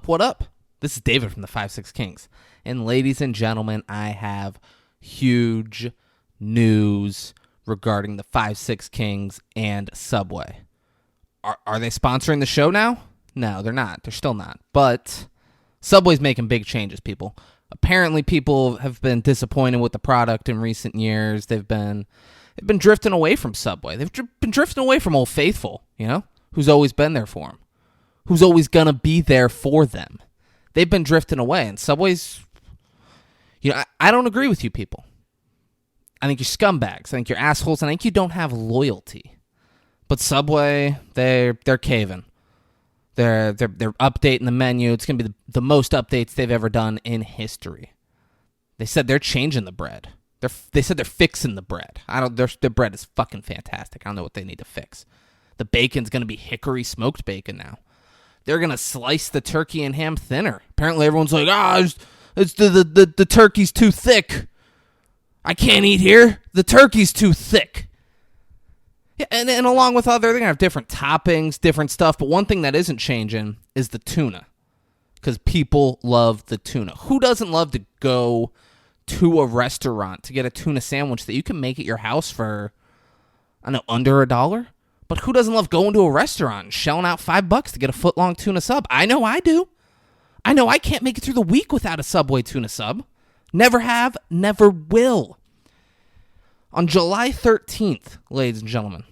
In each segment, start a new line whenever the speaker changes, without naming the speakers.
up, what up? This is David from the 5-6 Kings. And ladies and gentlemen, I have huge news regarding the 5-6 Kings and Subway. Are they sponsoring the show now? No, they're not. They're still not. But Subway's making big changes, people. Apparently, people have been disappointed with the product in recent years. They've been drifting away from Subway. They've been drifting away from Old Faithful, who's always been there for them, who's always going to be there for them. They've been drifting away, and Subway's, I don't agree with you people. I think you're scumbags. I think you're assholes, and I think you don't have loyalty. But Subway, they're caving. They're updating the menu. It's going to be the most updates they've ever done in history. They said they're changing the bread. They said they're fixing the bread. Their bread is fucking fantastic. I don't know what they need to fix. The bacon's going to be hickory smoked bacon now. They're going to slice the turkey and ham thinner. Apparently everyone's like, it's the turkey's too thick. I can't eat here. The turkey's too thick. Yeah, and along with they're going to have different toppings, different stuff. But one thing that isn't changing is the tuna. Because people love the tuna. Who doesn't love to go to a restaurant to get a tuna sandwich that you can make at your house for, under $1? But who doesn't love going to a restaurant and shelling out $5 to get a foot-long tuna sub? I know I do. I know I can't make it through the week without a Subway tuna sub. Never have, never will. On July 13th, ladies and gentlemen,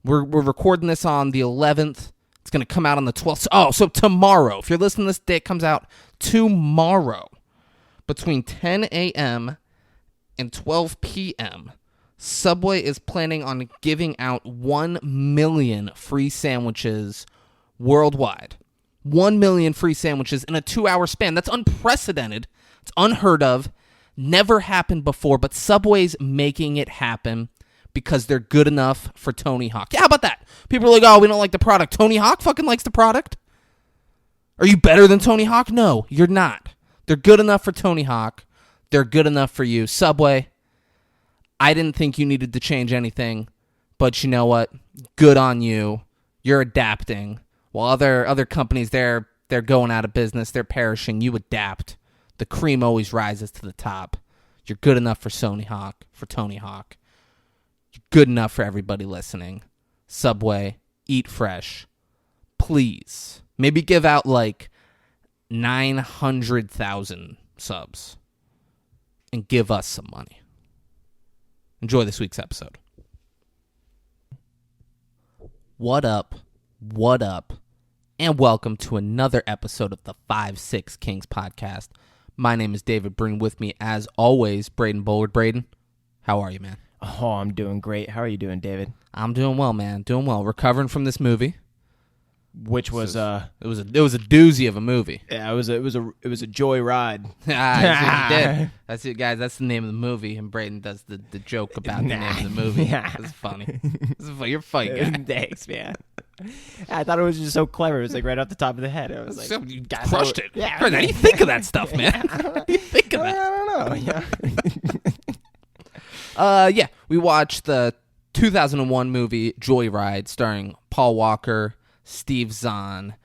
we're recording this on the 11th. It's going to come out on the 12th. Oh, so tomorrow. If you're listening to this day, it comes out tomorrow. Between 10 a.m. and 12 p.m., Subway is planning on giving out 1 million free sandwiches worldwide. 1 million free sandwiches in a 2-hour span. That's unprecedented. It's unheard of. Never happened before, but Subway's making it happen because they're good enough for Tony Hawk. Yeah, how about that? People are like, oh, we don't like the product. Tony Hawk fucking likes the product. Are you better than Tony Hawk? No, you're not. They're good enough for Tony Hawk. They're good enough for you. Subway, I didn't think you needed to change anything, but you know what? Good on you. You're adapting. While other companies, they're going out of business. They're perishing. You adapt. The cream always rises to the top. You're good enough for Tony Hawk. You're good enough for everybody listening. Subway, eat fresh. Please. Maybe give out 900,000 subs and give us some money. Enjoy this week's episode. What up, and welcome to another episode of the 5-6 Kings podcast. My name is David. Bring with me, as always, Braden Bullard. Braden, how are you, man?
Oh, I'm doing great. How are you doing, David?
I'm doing well, man. Doing well. Recovering from this movie.
Which was
it was a doozy of a movie.
Yeah, it was a joy ride.
You did. That's it, guys. That's the name of the movie, and Brayden does the joke about the name of the movie. That's funny. You're funny, guy.
Thanks, man. I thought it was just so clever. It was right off the top of the head. I was like,
you crushed it.
Yeah.
How do you think of that stuff, man? How do you think of that?
I don't
Yeah.
know.
Yeah. We watched the 2001 movie Joyride, starring Paul Walker, Steve Zahn.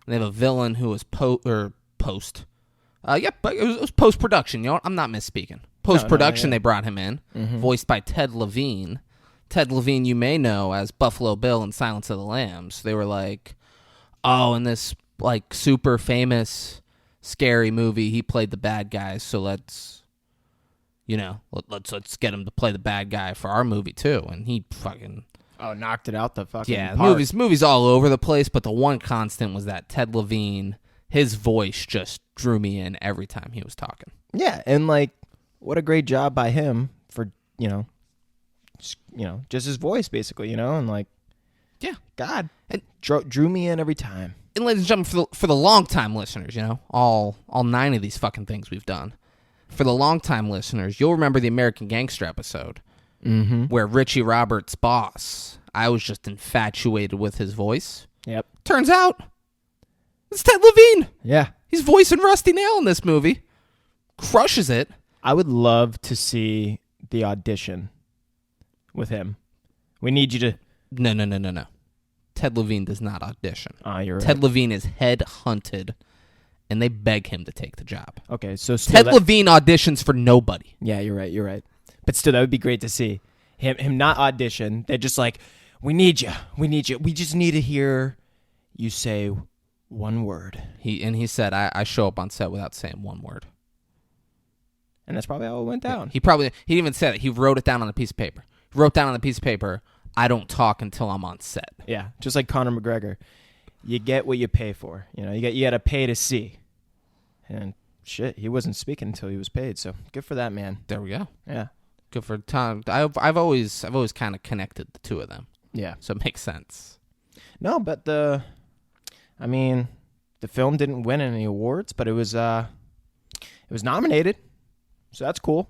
They have a villain who was post. But it was post-production. I'm not misspeaking. Post-production, They brought him in, voiced by Ted Levine. Ted Levine, you may know as Buffalo Bill in Silence of the Lambs. They were like, oh, in this super famous, scary movie, he played the bad guy. So let's get him to play the bad guy for our movie too. And he fucking
knocked it out the fucking park.
Movies all over the place, but the one constant was that Ted Levine, his voice just drew me in every time he was talking.
Yeah, and what a great job by him for just his voice basically, and
yeah,
God, it drew me in every time.
And ladies and gentlemen, for the long time listeners, all 9 of these fucking things we've done. For the long time listeners, you'll remember the American Gangster episode. Where Richie Roberts' boss, I was just infatuated with his voice.
Yep.
Turns out, it's Ted Levine.
Yeah.
He's voicing Rusty Nail in this movie. Crushes it.
I would love to see the audition with him. We need you to...
No. Ted Levine does not audition.
You're right.
Ted Levine is head-hunted and they beg him to take the job.
Okay, so
Ted Levine auditions for nobody.
Yeah, you're right. But still, that would be great to see him not audition. They're just like, we need you. We just need to hear you say one word.
He said, I show up on set without saying one word.
And that's probably how it went down.
He even said it. He wrote it down on a piece of paper. He wrote down on a piece of paper, I don't talk until I'm on set.
Yeah, just like Conor McGregor. You get what you pay for. You got to pay to see. And shit, he wasn't speaking until he was paid. So good for that man.
There we go.
Yeah.
Good for Tom. I've always kind of connected the two of them.
Yeah.
So it makes sense.
No, but the film didn't win any awards, but it was nominated. So that's cool.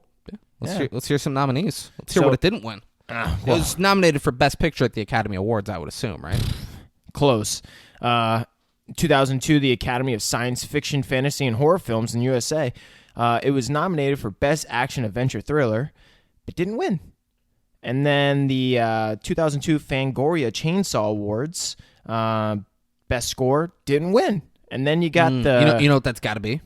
Yeah. Let's hear some nominees. Let's hear what it didn't win. It was nominated for Best Picture at the Academy Awards, I would assume, right?
Close. 2002, the Academy of Science Fiction, Fantasy, and Horror Films in USA. It was nominated for Best Action Adventure Thriller, but didn't win. And then the 2002 Fangoria Chainsaw Awards, Best Score, didn't win. And then you got the...
You know what that's got to be?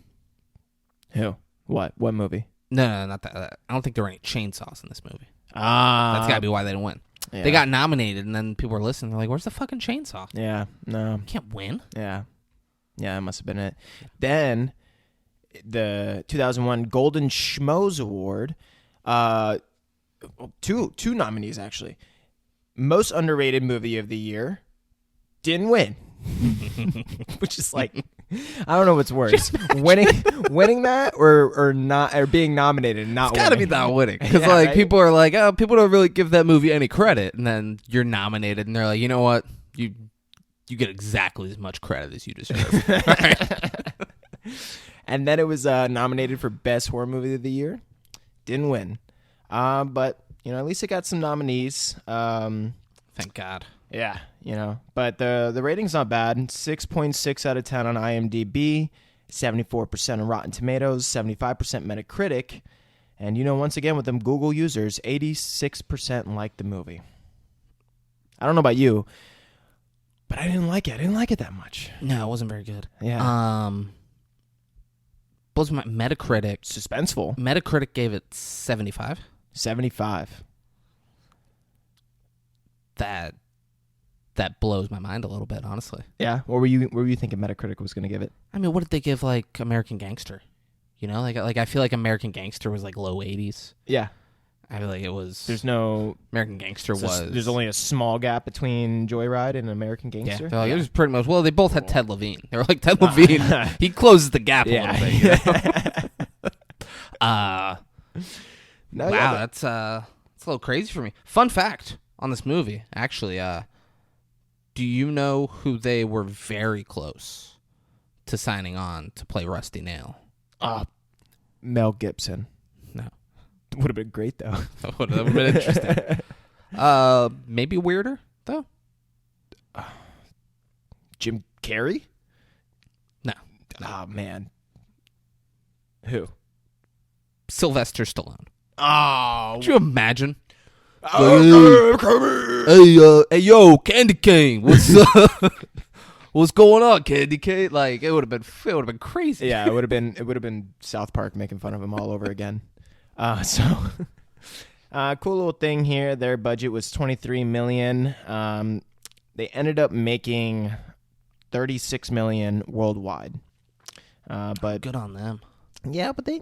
Who? What movie?
No, not that. I don't think there were any chainsaws in this movie.
That's
got to be why they didn't win. Yeah. They got nominated, and then people were listening. They're like, where's the fucking chainsaw?
Yeah, no.
You can't win.
Yeah, that must have been it. Then, the 2001 Golden Schmoes Award, two nominees, actually. Most Underrated Movie of the Year, didn't win. Which is like... I don't know what's worse, winning that or not, or being nominated and not winning.
It's got to be not winning because right? People are like, oh, people don't really give that movie any credit, and then you're nominated, and they're like, you know what, you get exactly as much credit as you deserve. Right?
And then it was nominated for Best Horror Movie of the Year, didn't win, but at least it got some nominees.
Thank God.
Yeah, but the rating's not bad. 6.6 out of 10 on IMDb, 74% on Rotten Tomatoes, 75% Metacritic, and once again with them Google users, 86% like the movie. I don't know about you, but I didn't like it. I didn't like it that much.
No, it wasn't very good.
Yeah.
What was my Metacritic?
Suspenseful.
Metacritic gave it 75.
75.
That blows my mind a little bit, honestly.
Yeah. What were you thinking Metacritic was going to give it?
I mean, what did they give like American Gangster? Like I feel like American Gangster was like low 80s.
Yeah.
I feel like it was.
There's no
American Gangster was.
There's only a small gap between Joyride and American Gangster.
Yeah. It was pretty much. Well, they both had Ted Levine. They were like Ted Levine. He closes the gap a little bit. Wow, that's a little crazy for me. Fun fact on this movie, actually. Do you know who they were very close to signing on to play Rusty Nail?
Mel Gibson.
No.
Would have been great, though.
That would have been interesting. Maybe weirder, though.
Jim Carrey?
No.
Oh, man. Who?
Sylvester Stallone.
Oh.
Could you imagine?
Hey,
yo, Candy Cane, what's what's going on, Candy Cane? Like it would have been crazy.
Yeah, it would have been South Park making fun of him all over again. Cool little thing here. Their budget was $23 million. They ended up making $36 million worldwide. But
good on them.
Yeah, but they,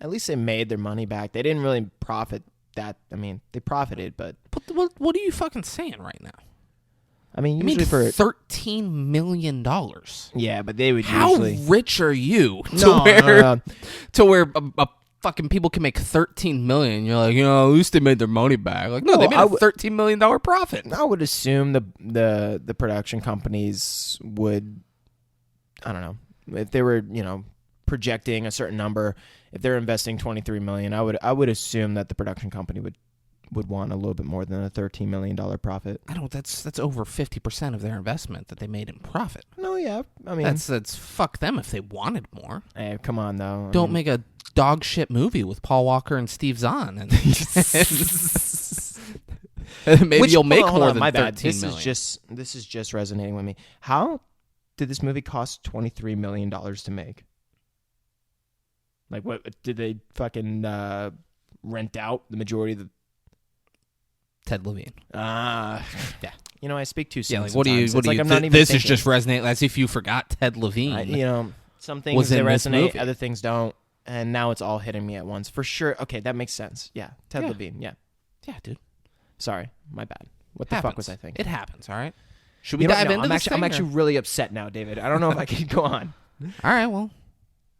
at least they made their money back. They didn't really profit. They profited, but
what are you fucking saying right now?
I mean, usually for
$13 million.
Yeah, but they would
How
usually.
How rich are you
to
where a fucking people can make $13 million? You're like, at least they made their money back. Like, no, they made a $13 million profit.
I would assume the production companies would. I don't know if they were projecting a certain number. If they're investing $23 million, I would assume that the production company would want a little bit more than a $13 million profit.
I don't. That's over 50% of their investment that they made in profit.
No, yeah, I mean
that's fuck them if they wanted more.
Hey, come on though.
Don't make a dog shit movie with Paul Walker and Steve Zahn, and maybe you'll make more than $13 million.
This is just resonating with me. How did this movie cost $23 million to make? Like, what did they fucking rent out the majority of the?
Ted Levine.
Yeah. You know, I speak too soon.
Yeah, like what do you?
sometimes.
What
It's
do you?
like I'm not even
This
thinking.
is just resonating as if you forgot Ted Levine.
You know, some things
Was
they
in this
resonate,
movie.
other things don't, and now it's all hitting me at once for sure. Okay, that makes sense. Yeah, Ted
Yeah.
Levine. Yeah,
Yeah, dude.
sorry, my bad. What the fuck was I thinking?
It happens. All right. Should we
You know what?
dive
No,
into this?
I'm actually really upset now, David. I don't know if I can go on.
All right. Well,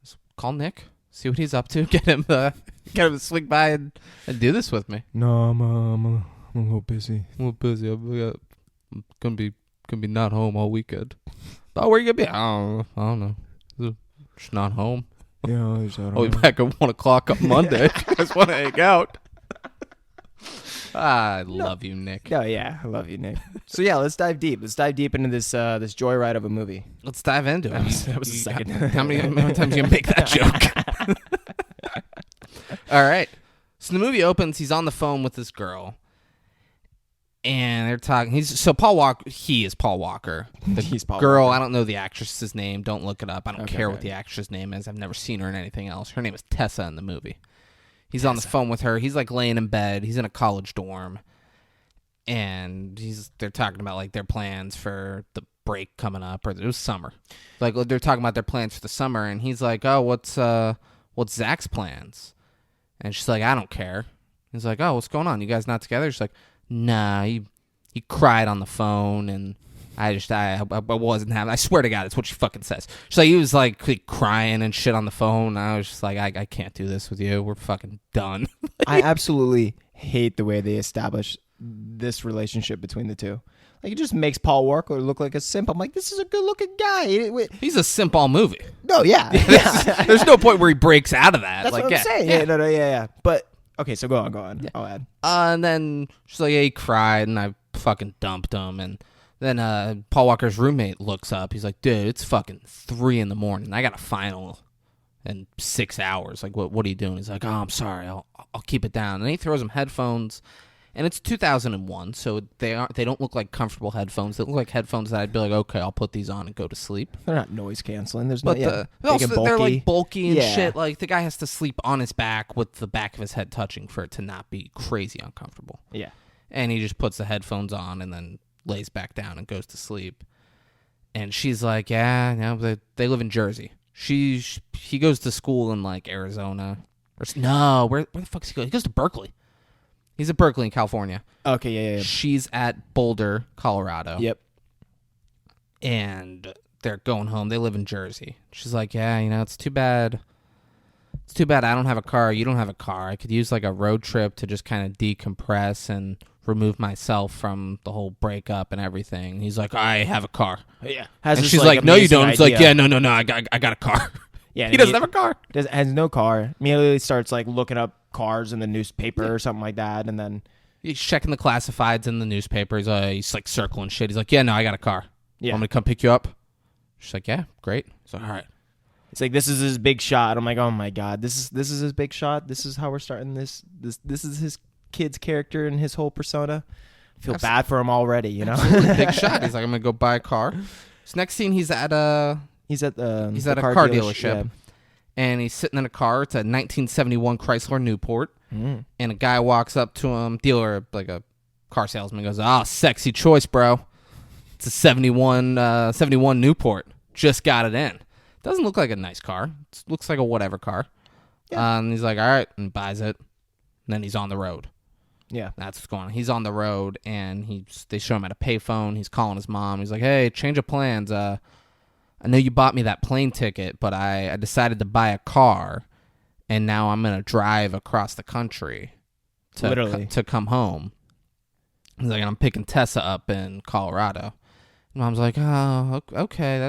let's call Nick. See what he's up to. Get him to swing by and do this with me.
No, I'm a little busy.
I'm busy. I'm gonna be not home all weekend. Oh, where you gonna be? I don't know. Just not home.
Yeah,
I'll be back at 1 o'clock on Monday. You guys want to hang out? I love you, Nick.
No, yeah, I love you, Nick. So yeah, let's dive deep. Let's dive deep into this this joyride of a movie.
Let's dive into it.
That was the second.
How many times you gonna make that joke? All right. So the movie opens. He's on the phone with this girl, and they're talking. He is Paul Walker. The
He's Paul
girl.
Walker.
I don't know the actress's name. Don't look it up. I don't
Okay,
care
okay.
what the actress's name is. I've never seen her in anything else. Her name is Tessa in the movie. He's on the phone with her. He's like laying in bed. He's in a college dorm, and they're talking about like their plans for the break coming up, or it was summer. Like they're talking about their plans for the summer, and he's like, "Oh, what's Zach's plans?" And she's like, "I don't care." He's like, "Oh, what's going on? You guys not together?" She's like, "Nah, he cried on the phone, and I wasn't having. I swear to God, that's what she fucking says." She's like, he was like crying and shit on the phone. And I was just like, I can't do this with you. We're fucking done.
I absolutely hate the way they establish this relationship between the two. Like, it just makes Paul Walker look like a simp. I'm like, this is a good-looking guy.
He's a simp all movie.
No, yeah.
There's no point where he breaks out of that.
That's
like,
what I'm saying. Yeah, no. But, okay, so go on.
Yeah.
I'll add.
And then she's like, yeah, he cried, and I fucking dumped him. And then Paul Walker's roommate looks up. He's like, dude, it's fucking 3 a.m. I got a final in 6 hours. Like, what are you doing? He's like, oh, I'm sorry. I'll keep it down. And he throws him headphones. And it's 2001, so they don't look like comfortable headphones. They look like headphones that I'd be like, okay, I'll put these on and go to sleep.
They're not noise canceling. There's
But
no,
they're like bulky and
Yeah.
shit. Like the guy has to sleep on his back with the back of his head touching for it to not be crazy uncomfortable.
Yeah.
And he just puts the headphones on and then lays back down and goes to sleep. And she's like, yeah, no, they live in Jersey. He goes to school in like Arizona. Where the fuck is he going? He goes to Berkeley. He's at Berkeley in California.
Okay, yeah.
She's at Boulder, Colorado.
Yep.
And they're going home. They live in Jersey. She's like, yeah, it's too bad. It's too bad I don't have a car. You don't have a car. I could use like a road trip to just kind of decompress and remove myself from the whole breakup and everything. And he's like, I have a car.
Yeah.
And she's like, no, you don't. He's like, yeah, no, I got a car.
Yeah,
he doesn't have a car.
Has no car. Immediately starts like looking up cars in the newspaper or something like that, and then
He's checking the classifieds in the newspaper. He's like circling shit. He's like, yeah, no, I got a car.
Yeah.
Want me to come pick you up? She's like, yeah, great. So all right.
it's like, this is his big shot. I'm like, oh my god, this is his big shot. This is how we're starting this is his kid's character and his whole persona. I feel bad for him already,
Big shot. He's like, I'm gonna go buy a car. So next scene, he's at a car dealership.
Yeah.
And he's sitting in a car. It's a 1971 Chrysler Newport.
Mm.
And a guy walks up to him, dealer, like a car salesman, goes, sexy choice, bro. It's a 71 Newport. Just got it in. Doesn't look like a nice car. It looks like a whatever car.
Yeah.
And he's like, all right, and buys it. And then he's on the road.
Yeah.
That's what's going on. He's on the road, and they show him at a payphone. He's calling his mom. He's like, hey, change of plans. I know you bought me that plane ticket, but I decided to buy a car, and now I'm going to drive across the country to come home. He's like, and I'm picking Tessa up in Colorado. And Mom's like, oh, okay,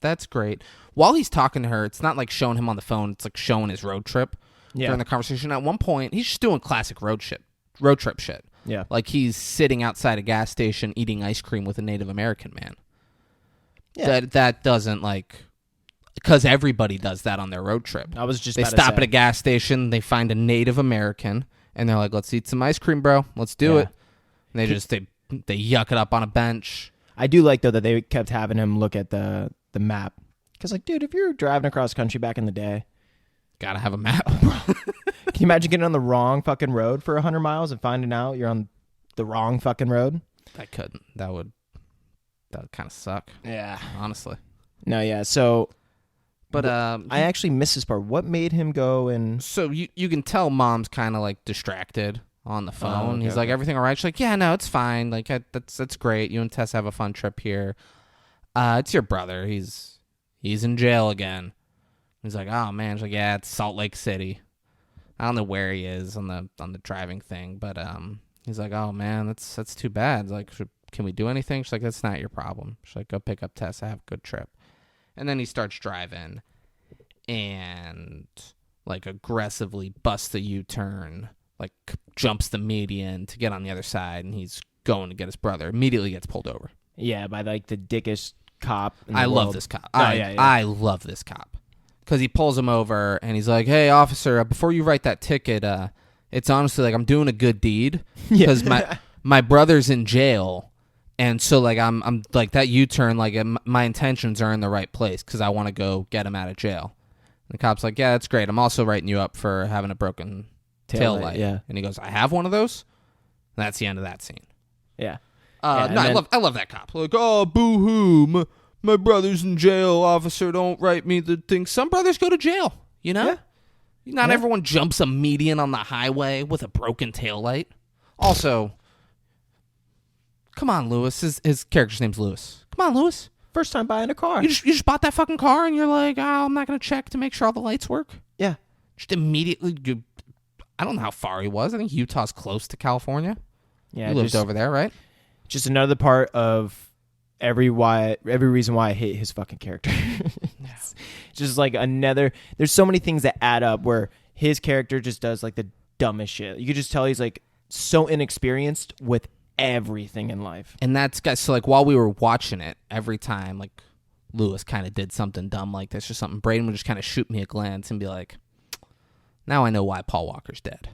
that's great. While he's talking to her, it's not like showing him on the phone. It's like showing his road trip during the conversation. At one point, he's just doing classic road trip shit.
Yeah.
Like he's sitting outside a gas station eating ice cream with a Native American man. Yeah. That doesn't because everybody does that on their road trip.
I was just
They stop at a gas station, they find a Native American, and they're like, let's eat some ice cream, bro. Let's do it. And they yuck it up on a bench.
I do like, though, that they kept having him look at the the map. Because, like, dude, if you're driving across country back in the day,
Gotta have a map.
can you imagine getting on the wrong fucking road for 100 miles and finding out you're on the wrong fucking road?
I couldn't. That would kind of suck.
Yeah.
Honestly.
No, yeah. So,
But
I actually missed this part. What made him go and...
so you can tell mom's kind of like distracted on the phone.
okay,
He's like,
okay.
everything all right? She's like, yeah, no, it's fine. Like that's great. You and Tess have a fun trip here. It's your brother. He's in jail again. He's like, oh man. She's like, yeah, it's Salt Lake City. I don't know where he is on the driving thing, but he's like, oh man, that's too bad. Like, can we do anything? She's like, that's not your problem. She's like, go pick up Tess. Have a good trip. And then he starts driving and like aggressively busts a U-turn, like jumps the median to get on the other side, and he's going to get his brother. Immediately gets pulled over.
Yeah, by, like, the dickest cop in the
I love
world.
this cop.
Oh,
I love this cop because he pulls him over and he's like, hey, officer, before you write that ticket, it's honestly like I'm doing a good deed because my brother's in jail. And so, like, I'm like, that U-turn, like, my intentions are in the right place because I want to go get him out of jail. And the cop's like, yeah, that's great. I'm also writing you up for having a broken taillight.
Yeah.
And he goes, I have one of those? And that's the end of that scene.
Yeah.
I love that cop. Like, oh, boo-hoo, my brother's in jail, officer, don't write me the thing. Some brothers go to jail, you know?
Yeah.
Not
Yeah.
everyone jumps a median on the highway with a broken taillight. Also... come on, Lewis. His character's name's Lewis. Come on, Lewis.
First time buying a car.
You just bought that fucking car, and you're like, oh, I'm not gonna check to make sure all the lights work.
Yeah.
Just immediately. I don't know how far he was. I think Utah's close to California.
Yeah.
You lived over there, right?
Just another part of every reason why I hate his fucking character. It's just like another. There's so many things that add up where his character just does like the dumbest shit. You could just tell he's like so inexperienced with everything in life.
And that's guys. So like while we were watching it, every time like Lewis kind of did something dumb like this or something, Braden would just kind of shoot me a glance and be like, "Now I know why Paul Walker's dead."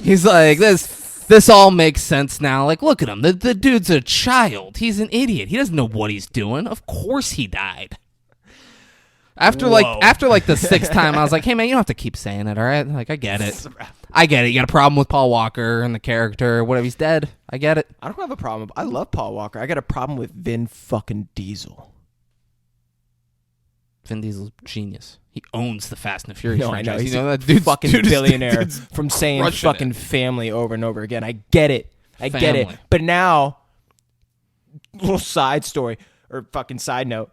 He's like, "This all makes sense now. Like, look at him. The dude's a child. He's an idiot. He doesn't know what he's doing. Of course he died." After the sixth time, I was like, "Hey man, you don't have to keep saying it, all right? Like, I get it. I get it. You got a problem with Paul Walker and the character, whatever. He's dead. I get it."
I don't have a problem. I love Paul Walker. I got a problem with Vin fucking Diesel.
Vin Diesel's genius. He owns the Fast and the Furious
No, I
franchise.
know. He's
You know
a
that dude's
fucking billionaire from saying
crushing
fucking family over and over again. I get it. I get it.
Family.
But now, little side story or fucking side note,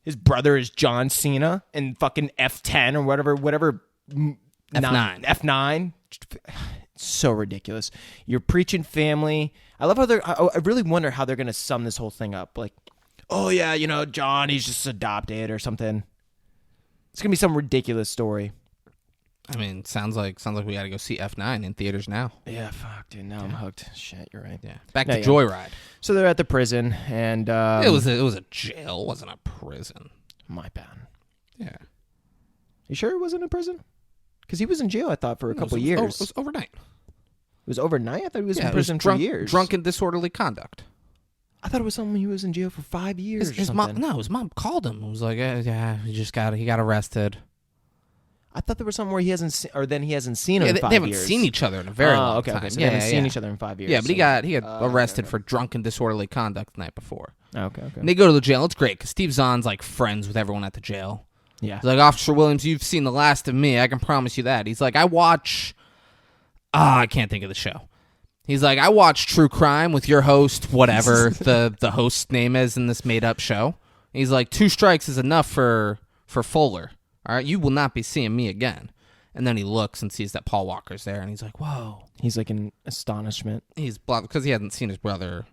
his brother is John Cena in fucking F10 or whatever.
F9.
F9. So ridiculous. You're preaching family. I love how I really wonder how they're going to sum this whole thing up. Like, oh yeah, you know, John, he's just adopted or something. It's going to be some ridiculous story.
I mean, sounds like we got to go see F9 in theaters now.
Yeah, fuck, dude. Now I'm hooked. Shit, you're right.
Yeah. Back
No,
to
yeah.
Joyride.
So they're at the prison, and
It was a jail. It wasn't a prison.
my bad.
Yeah.
You sure it wasn't a prison? Because he was in jail, I thought, for a couple years.
It was overnight.
It was overnight? I thought he was in
it
prison
drunk,
for years.
Drunken disorderly conduct.
I thought it was something he was in jail for 5 years.
His
or
mom,
something.
no, his mom called him. It was like, yeah, he got arrested.
I thought there was something where he hasn't seen, or then he hasn't seen him
Yeah,
in
they
5
haven't
years.
seen each other in a very long
okay,
time.
okay. So
yeah,
they haven't
yeah.
seen each other in 5 years.
Yeah, but he got arrested
okay.
for drunken disorderly conduct the night before.
Okay.
And they go to the jail. It's great because Steve Zahn's like friends with everyone at the jail.
Yeah.
He's like, Officer Williams, you've seen the last of me. I can promise you that. He's like, I watch. I can't think of the show. He's like, I watch true crime with your host, whatever the host's name is in this made up show. He's like, 2 strikes is enough for Fuller. All right, you will not be seeing me again. And then he looks and sees that Paul Walker's there, and he's like, whoa.
He's like in astonishment.
He's blocked because he hasn't seen his brother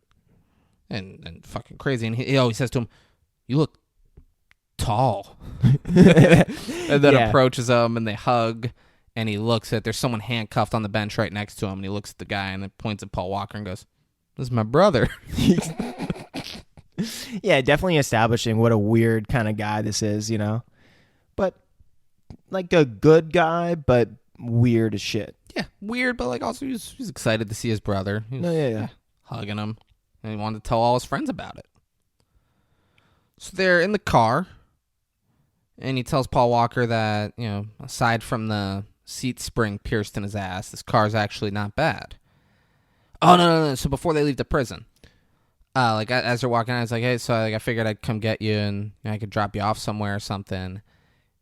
and fucking crazy. And he always says to him, you look tall. And then
Yeah.
approaches him, and they hug. And he looks at, there's someone handcuffed on the bench right next to him, and he looks at the guy and then points at Paul Walker and goes, this is my brother.
Yeah, definitely establishing what a weird kind of guy this is, you know? But, like a good guy, but weird as shit.
Yeah, weird, but like also he's excited to see his brother. He was,
No, yeah.
hugging him, and he wanted to tell all his friends about it. So they're in the car, and he tells Paul Walker that, aside from the seat spring pierced in his ass, this car's actually not bad. Oh, no. So before they leave the prison, as they're walking out, he's like, hey, so I figured I'd come get you, and I could drop you off somewhere or something.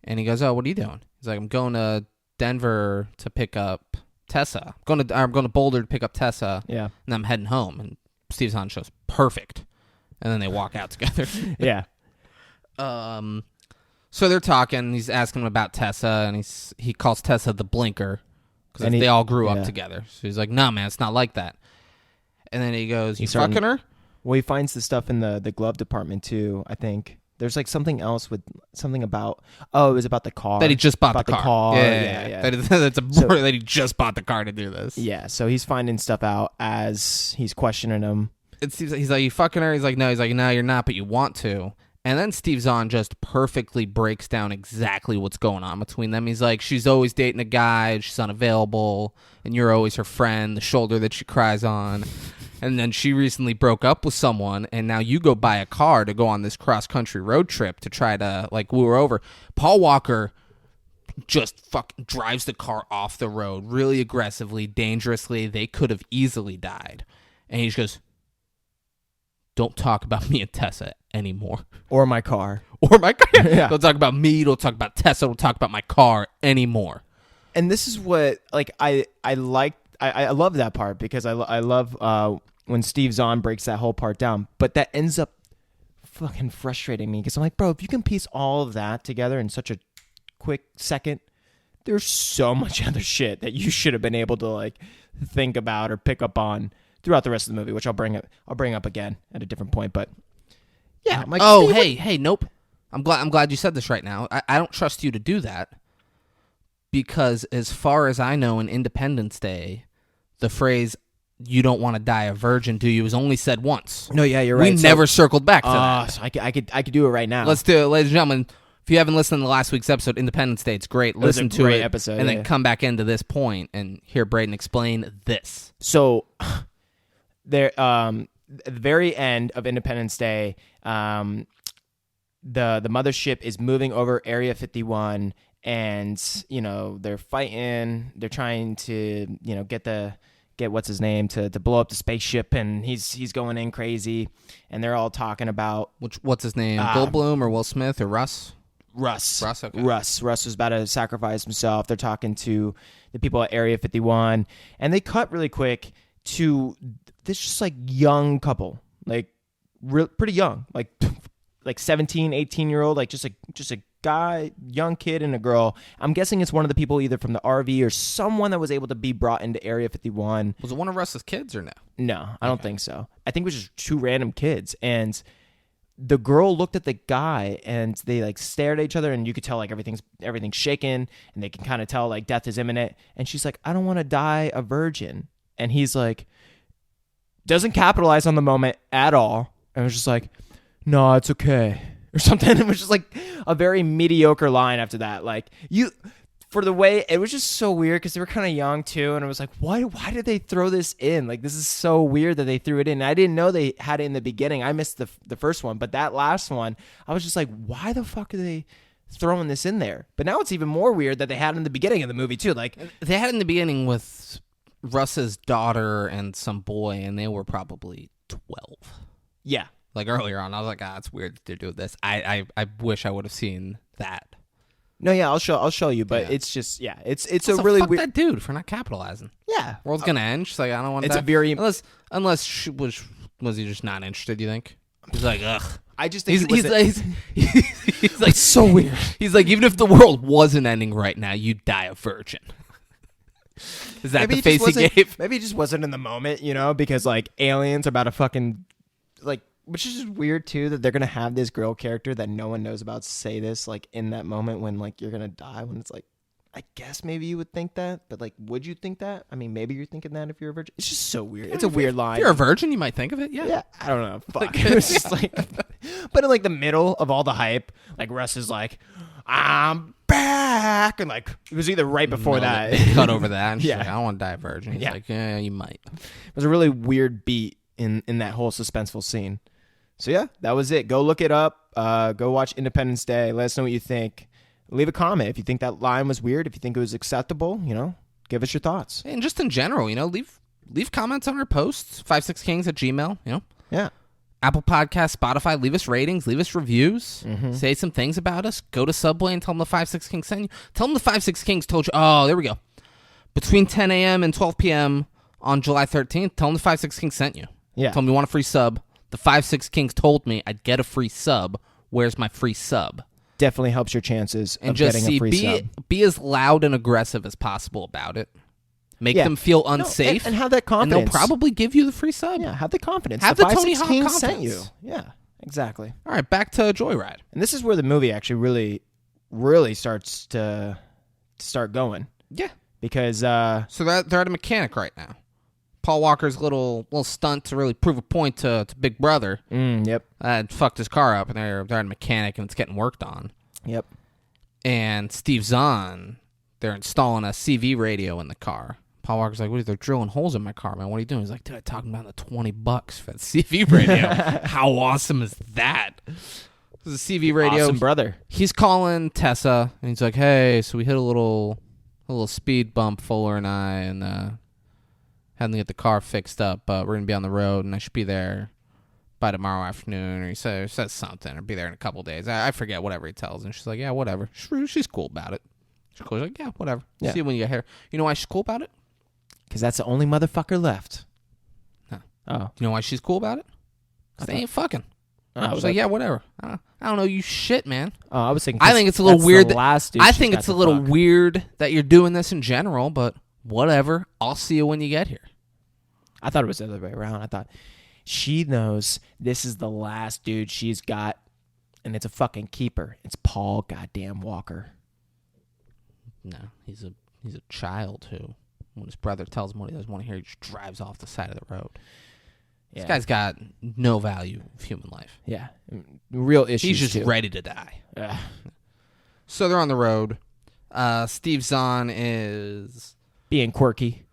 And he goes, oh, what are you doing? He's like, I'm going to Denver to pick up Tessa. I'm going to Boulder to pick up Tessa.
Yeah.
And I'm heading home. And Steve Zahn shows perfect. And then they walk out together.
Yeah.
So they're talking. He's asking him about Tessa, and he calls Tessa the blinker because they all grew up together. So he's like, no, man, it's not like that. And then he goes, you fucking her?
Well, he finds the stuff in the glove department too, I think. There's like something else with something about, it was about the car.
That he just bought the car.
Yeah.
That's that he just bought the car to do this.
Yeah, so he's finding stuff out as he's questioning him.
He's like, you fucking her? He's like, no. He's like, no, you're not, but you want to. And then Steve Zahn just perfectly breaks down exactly what's going on between them. He's like, she's always dating a guy, she's unavailable, and you're always her friend, the shoulder that she cries on. And then she recently broke up with someone, and now you go buy a car to go on this cross-country road trip to try to, woo her over. Paul Walker just fucking drives the car off the road really aggressively, dangerously. They could have easily died. And he just goes, don't talk about me and Tessa anymore.
Or my car.
Yeah. Don't talk about me. Don't talk about Tessa. Don't talk about my car anymore.
And this is what, I like. I love that part because I love when Steve Zahn breaks that whole part down. But that ends up fucking frustrating me because I'm like, bro, if you can piece all of that together in such a quick second, there's so much other shit that you should have been able to think about or pick up on throughout the rest of the movie, which I'll bring up again at a different point. But yeah, I'm like,
hey, nope. I'm glad you said this right now. I don't trust you to do that because as far as I know, in Independence Day, the phrase "you don't want to die a virgin, do you?" was only said once.
No, yeah, you're right.
We never circled back to that.
So I could do it right now.
Let's do it, ladies and gentlemen. If you haven't listened to last week's episode, Independence Day, it's great. Listen to it,
episode,
and then come back into this point and hear Braden explain this.
So, there, at the very end of Independence Day, the mothership is moving over Area 51, and they're fighting. They're trying to get what's his name to blow up the spaceship, and he's going in crazy, and they're all talking about
what's his name, Goldblum or Will Smith or Russ. Okay.
Russ was about to sacrifice himself. They're talking to the people at Area 51, and they cut really quick to this just young couple, pretty young, like 17, 18-year-old, just a guy, young kid and a girl. I'm guessing it's one of the people either from the RV or someone that was able to be brought into Area 51.
Was it one of Russ's kids or no?
No, I don't think so. I think it was just two random kids, and the girl looked at the guy and they stared at each other, and you could tell everything's shaken, and they can kind of tell death is imminent, and she's like, I don't want to die a virgin. And he's doesn't capitalize on the moment at all, and was just like, no, it's okay or something. It was just a very mediocre line after that. For the way it was just so weird because they were kind of young too, and it was why did they throw this in? This is so weird that they threw it in. I didn't know they had it in the beginning. I missed the first one, but that last one, I was just why the fuck are they throwing this in there? But now it's even more weird that they had it in the beginning of the movie too.
They had it in the beginning with Russ's daughter and some boy, and they were probably 12.
Yeah.
Earlier on, I was like, it's weird that they're doing this. I wish I would have seen that.
No, yeah, I'll show you, but it's just, it's
so
a really
fuck
weird
that dude for not capitalizing.
Yeah,
world's gonna end. She's like, I don't want.
It's
that.
a very
unless she was he just not interested? You think? He's like, ugh.
I just think
he's
so weird.
He's like, even if the world wasn't ending right now, you'd die a virgin. Is that the face he gave?
Maybe he just wasn't in the moment, because aliens are about to fucking which is just weird too that they're gonna have this girl character that no one knows about say this in that moment when you're gonna die, when it's I guess maybe you would think that, but would you think that? I mean, maybe you're thinking that if you're a virgin. It's just so weird. It's a weird line.
If you're a virgin, you might think of it. Yeah.
I don't know. Fuck. It was just but in the middle of all the hype, Russ is I'm back, and it was either right before that.
They cut over that. And she's I don't want to die a virgin. He's yeah, you might.
It was a really weird beat in that whole suspenseful scene. So yeah, that was it. Go look it up. Go watch Independence Day. Let us know what you think. Leave a comment if you think that line was weird. If you think it was acceptable, give us your thoughts.
And just in general, leave comments on our posts. 56kings@gmail.
Yeah.
Apple Podcasts, Spotify, leave us ratings, leave us reviews, say some things about us. Go to Subway and tell them the 56 Kings sent you. Tell them the 56 Kings told you. Oh, there we go. Between 10 a.m. and 12 p.m. on July 13th, tell them the 56 Kings sent you.
Yeah.
Tell them you want a free sub. The 56 Kings told me I'd get a free sub. Where's my free sub?
Definitely helps your chances
And
of
just
getting a free sub.
Be as loud and aggressive as possible about it. Make them feel unsafe.
And have that confidence.
And they'll probably give you the free sub.
Yeah, have the confidence.
Have
the
the Tony
56
Hawk
Kings
confidence.
sent you. Yeah, exactly.
All right, back to Joyride.
And this is where the movie actually really, really starts to start going.
Yeah.
Because
So they're at a mechanic right now. Paul Walker's little stunt to really prove a point to Big Brother.
Yep.
Fucked his car up, and they're at a mechanic, and it's getting worked on.
Yep.
And Steve Zahn, they're installing a CV radio in the car. Paul Walker's like, what? They're drilling holes in my car, man. What are you doing? He's like, dude, I'm talking about the $20 for that CV radio. How awesome is that? This is a CV radio.
Awesome, brother.
He's calling Tessa, and he's like, hey, so we hit a little speed bump, Fuller and I, and had to get the car fixed up, but we're going to be on the road, and I should be there by tomorrow afternoon, or he says something, or be there in a couple days. I forget, whatever he tells, and she's like, yeah, whatever. She's cool about it. She's cool. She's like, yeah, whatever.
Yeah.
See you when you get here. You know why she's cool about it?
Because that's the only motherfucker left.
No.
Oh.
You know why she's cool about it? Because they ain't fucking.
Oh,
She's like, yeah, whatever. I don't know you shit, man.
Oh, I was thinking.
I think it's a little
that's
weird.
The last dude
I
she's
think
got
it's a
to
little
fuck.
weird that you're doing this in general, but whatever. I'll see you when you get here.
I thought it was the other way around. I thought she knows this is the last dude she's got, and it's a fucking keeper. It's Paul goddamn Walker.
No, he's a child who, when his brother tells him what he doesn't want to hear, he just drives off the side of the road.
Yeah.
This guy's got no value of human life.
Yeah. Real issues.
He's just
too.
ready to die.
Ugh.
So they're on the road. Steve Zahn is...
Being quirky.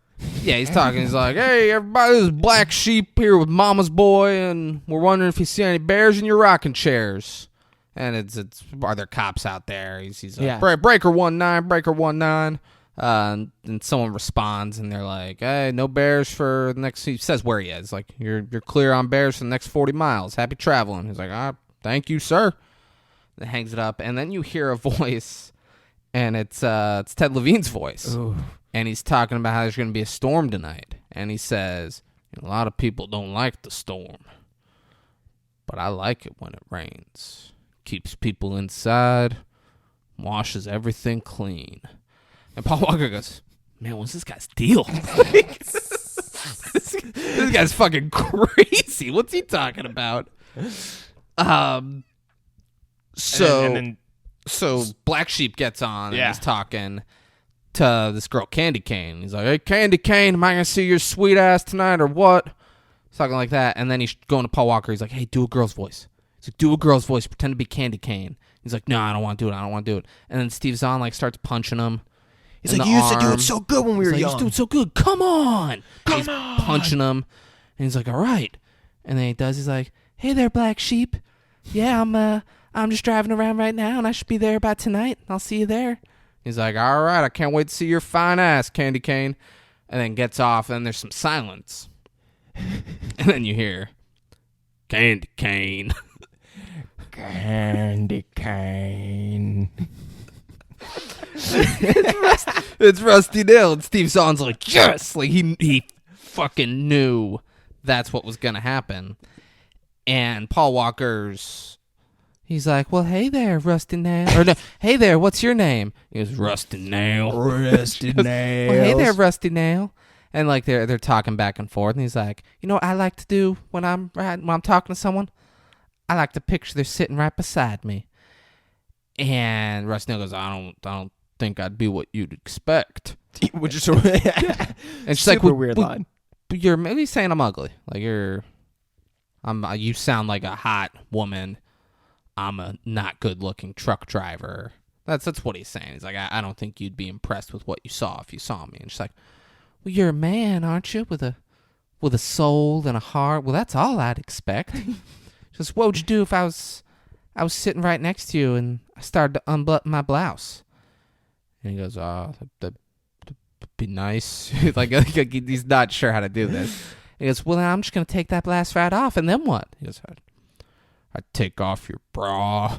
Yeah, he's talking. He's like, hey, everybody, this is Black Sheep here with Mama's Boy, and we're wondering if you see any bears in your rocking chairs. And it's are there cops out there? He's like, Breaker 19, Breaker 19. And someone responds, and they're like, hey, no bears for the next... He says where he is. Like, you're clear on bears for the next 40 miles. Happy traveling. He's like, thank you, sir. Then hangs it up, and then you hear a voice, and it's Ted Levine's voice.
Ooh.
And he's talking about how there's going to be a storm tonight. And he says, a lot of people don't like the storm, but I like it when it rains. Keeps people inside, washes everything clean. And Paul Walker goes, man, what's this guy's deal? this guy's fucking crazy. What's he talking about? So Black Sheep gets on and is talking to this girl, Candy Cane. He's like, hey, Candy Cane, am I going to see your sweet ass tonight or what? Talking like that. And then he's going to Paul Walker. He's like, hey, do a girl's voice. He's like, do a girl's voice. Pretend to be Candy Cane. He's like, no, I don't want to do it. I don't want to do it. And then Steve Zahn starts punching him.
He's like, you used to do it so good when we were young.
You used to do it so good. Come on.
Come
he's
on.
Punching him. And he's like, all right. And then he does. He's like, hey there, Black Sheep. Yeah, I'm just driving around right now, and I should be there by tonight. I'll see you there. He's like, all right, I can't wait to see your fine ass, Candy Cane. And then gets off, and there's some silence. And then you hear, Candy Cane.
Candy Cane.
It's Rusty Nail, and Steve Zahn's like, yes! Like, he fucking knew that's what was going to happen. And Paul Walker's... He's like, well, hey there, Rusty Nail. Or no, hey there, what's your name? He goes, Rusty Nail.
Rusty Nail.
Well, hey there, Rusty Nail. And like they're talking back and forth, and he's like, you know what I like to do when I'm talking to someone? I like to picture they're sitting right beside me. And Rusty Nail goes, I don't think I'd be what you'd expect.
Which is and
she's
super
like, well,
weird line.
But you're maybe saying I'm ugly. Like you sound like a hot woman. I'm a not good looking truck driver. That's what he's saying. He's like, I don't think you'd be impressed with what you saw if you saw me. And she's like, well, you're a man, aren't you? With a soul and a heart. Well, that's all I'd expect. She's He goes, what would you do if I was sitting right next to you and I started to unbutton my blouse? And he goes, that'd be nice. like he's not sure how to do this. He goes, well, then I'm just going to take that blouse right off, and then what? He goes, I'd take off your bra.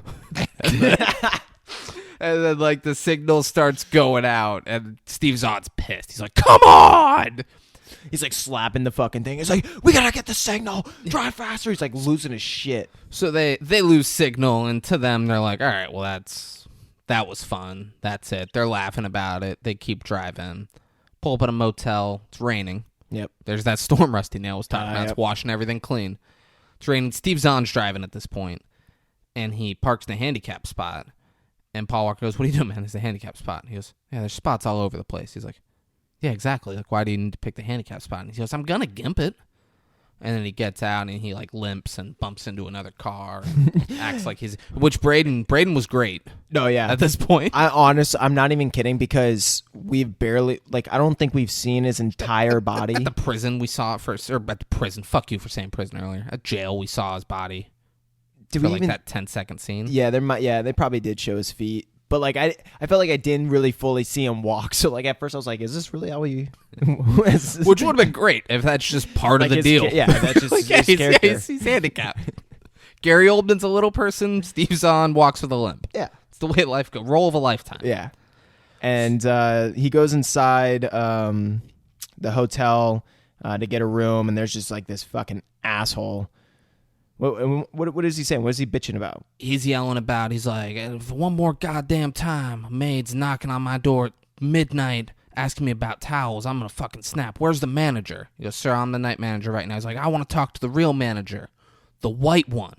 And then, like, the signal starts going out, and Steve Zahn's pissed. He's like, come on!
He's like slapping the fucking thing. He's like, we gotta get the signal. Drive faster. He's like losing his shit.
So they lose signal, and to them, they're like, all right, well, that was fun. That's it. They're laughing about it. They keep driving. Pull up at a motel. It's raining.
Yep.
There's that storm Rusty Nail was talking about.
Yep.
It's washing everything clean. It's raining. Steve Zahn's driving at this point, and he parks in a handicap spot. And Paul Walker goes, what are you doing, man? There's a handicap spot. And he goes, yeah, there's spots all over the place. He's like, yeah, exactly. Like, why do you need to pick the handicap spot? And he goes, I'm going to gimp it. And then he gets out and he, like, limps and bumps into another car and acts like which Braden was great.
No, yeah.
At this point.
I'm not even kidding, because we've barely, like, I don't think we've seen his entire body.
At the prison we saw it first, or at the prison. Fuck you for saying prison earlier. At jail we saw his body.
Did
for
we
like
even,
that 10-second scene.
Yeah, they probably did show his feet. But, like, I felt like I didn't really fully see him walk. So, like, at first I was like, is this really how he...
Which would have been great if that's just part
like
of the deal.
Yeah, that's just
like,
his character.
He's handicapped. Gary Oldman's a little person. Steve Zahn walks with a limp.
Yeah.
It's the way life goes. Role of a lifetime.
Yeah. And he goes inside the hotel to get a room, and there's just, like, this fucking asshole. What is he saying? What is he bitching about?
He's yelling about, he's like, if one more goddamn time a maid's knocking on my door at midnight asking me about towels, I'm going to fucking snap. Where's the manager? He goes, sir, I'm the night manager right now. He's like, I want to talk to the real manager, the white one.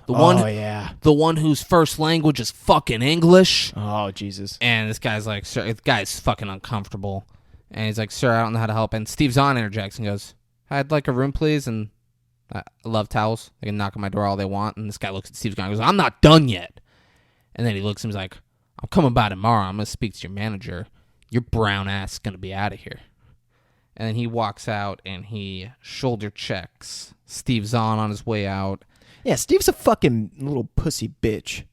The one whose first language is fucking English.
Oh, Jesus.
And this guy's like, sir, this guy's fucking uncomfortable. And he's like, sir, I don't know how to help. And Steve Zahn interjects and goes, I'd like a room, please, and I love towels. They can knock on my door all they want. And this guy looks at Steve Zahn and goes, I'm not done yet. And then he looks at him and he's like, I'm coming by tomorrow. I'm going to speak to your manager. Your brown ass is going to be out of here. And then he walks out and he shoulder checks Steve Zahn on his way out.
Yeah, Steve's a fucking little pussy bitch.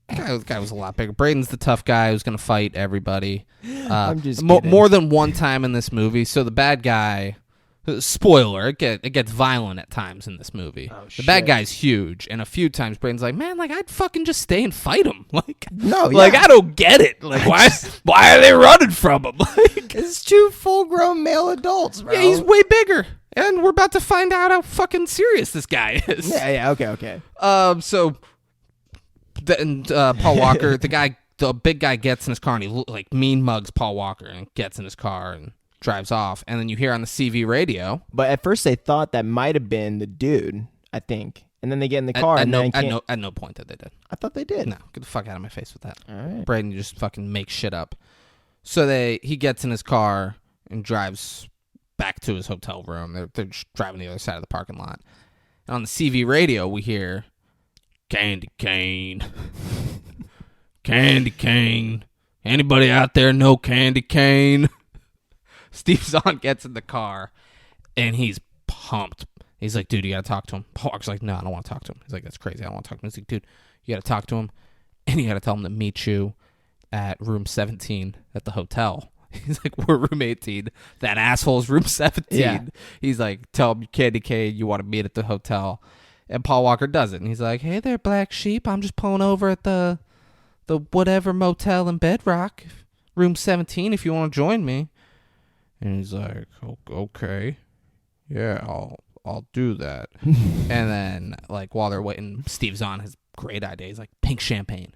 The guy was a lot bigger. Braden's the tough guy who's going to fight everybody.
I'm just kidding.
More than one time in this movie. So the bad guy... Spoiler, it gets violent at times in this movie.
Oh,
the bad guy's huge, and a few times Braden's like, man, like, I'd fucking just stay and fight him. Like,
no, yeah.
Like, I don't get it. Like, why are they running from him? Like,
it's two full-grown male adults, bro.
yeah, he's way bigger, and we're about to find out how fucking serious this guy is.
Yeah, okay.
So, then Paul Walker, the big guy gets in his car, and he, like, mean mugs Paul Walker, and gets in his car, and drives off, and then you hear on the CV radio.
But at first they thought that might have been the dude, I think. And then they get in the car
at no point that they did.
I thought they did.
No, get the fuck out of my face with that.
All right.
Braden just fucking makes shit up. So he gets in his car and drives back to his hotel room. They're just driving the other side of the parking lot. And on the CV radio we hear Candy Cane. Candy Cane. Anybody out there know Candy Cane? Steve Zahn gets in the car, and he's pumped. He's like, dude, you got to talk to him. Paul Walker's like, no, I don't want to talk to him. He's like, that's crazy. I don't want to talk to him. He's like, dude, you got to talk to him, and you got to tell him to meet you at room 17 at the hotel. He's like, we're room 18. That asshole's room 17.
Yeah.
He's like, tell him, Candy Cane, you want to meet at the hotel. And Paul Walker does it, and he's like, hey there, Black Sheep. I'm just pulling over at the whatever motel in Bedrock, room 17, if you want to join me. And he's like, okay, yeah, I'll do that. And then, like, while they're waiting, Steve Zahn has a great idea. He's like, pink champagne.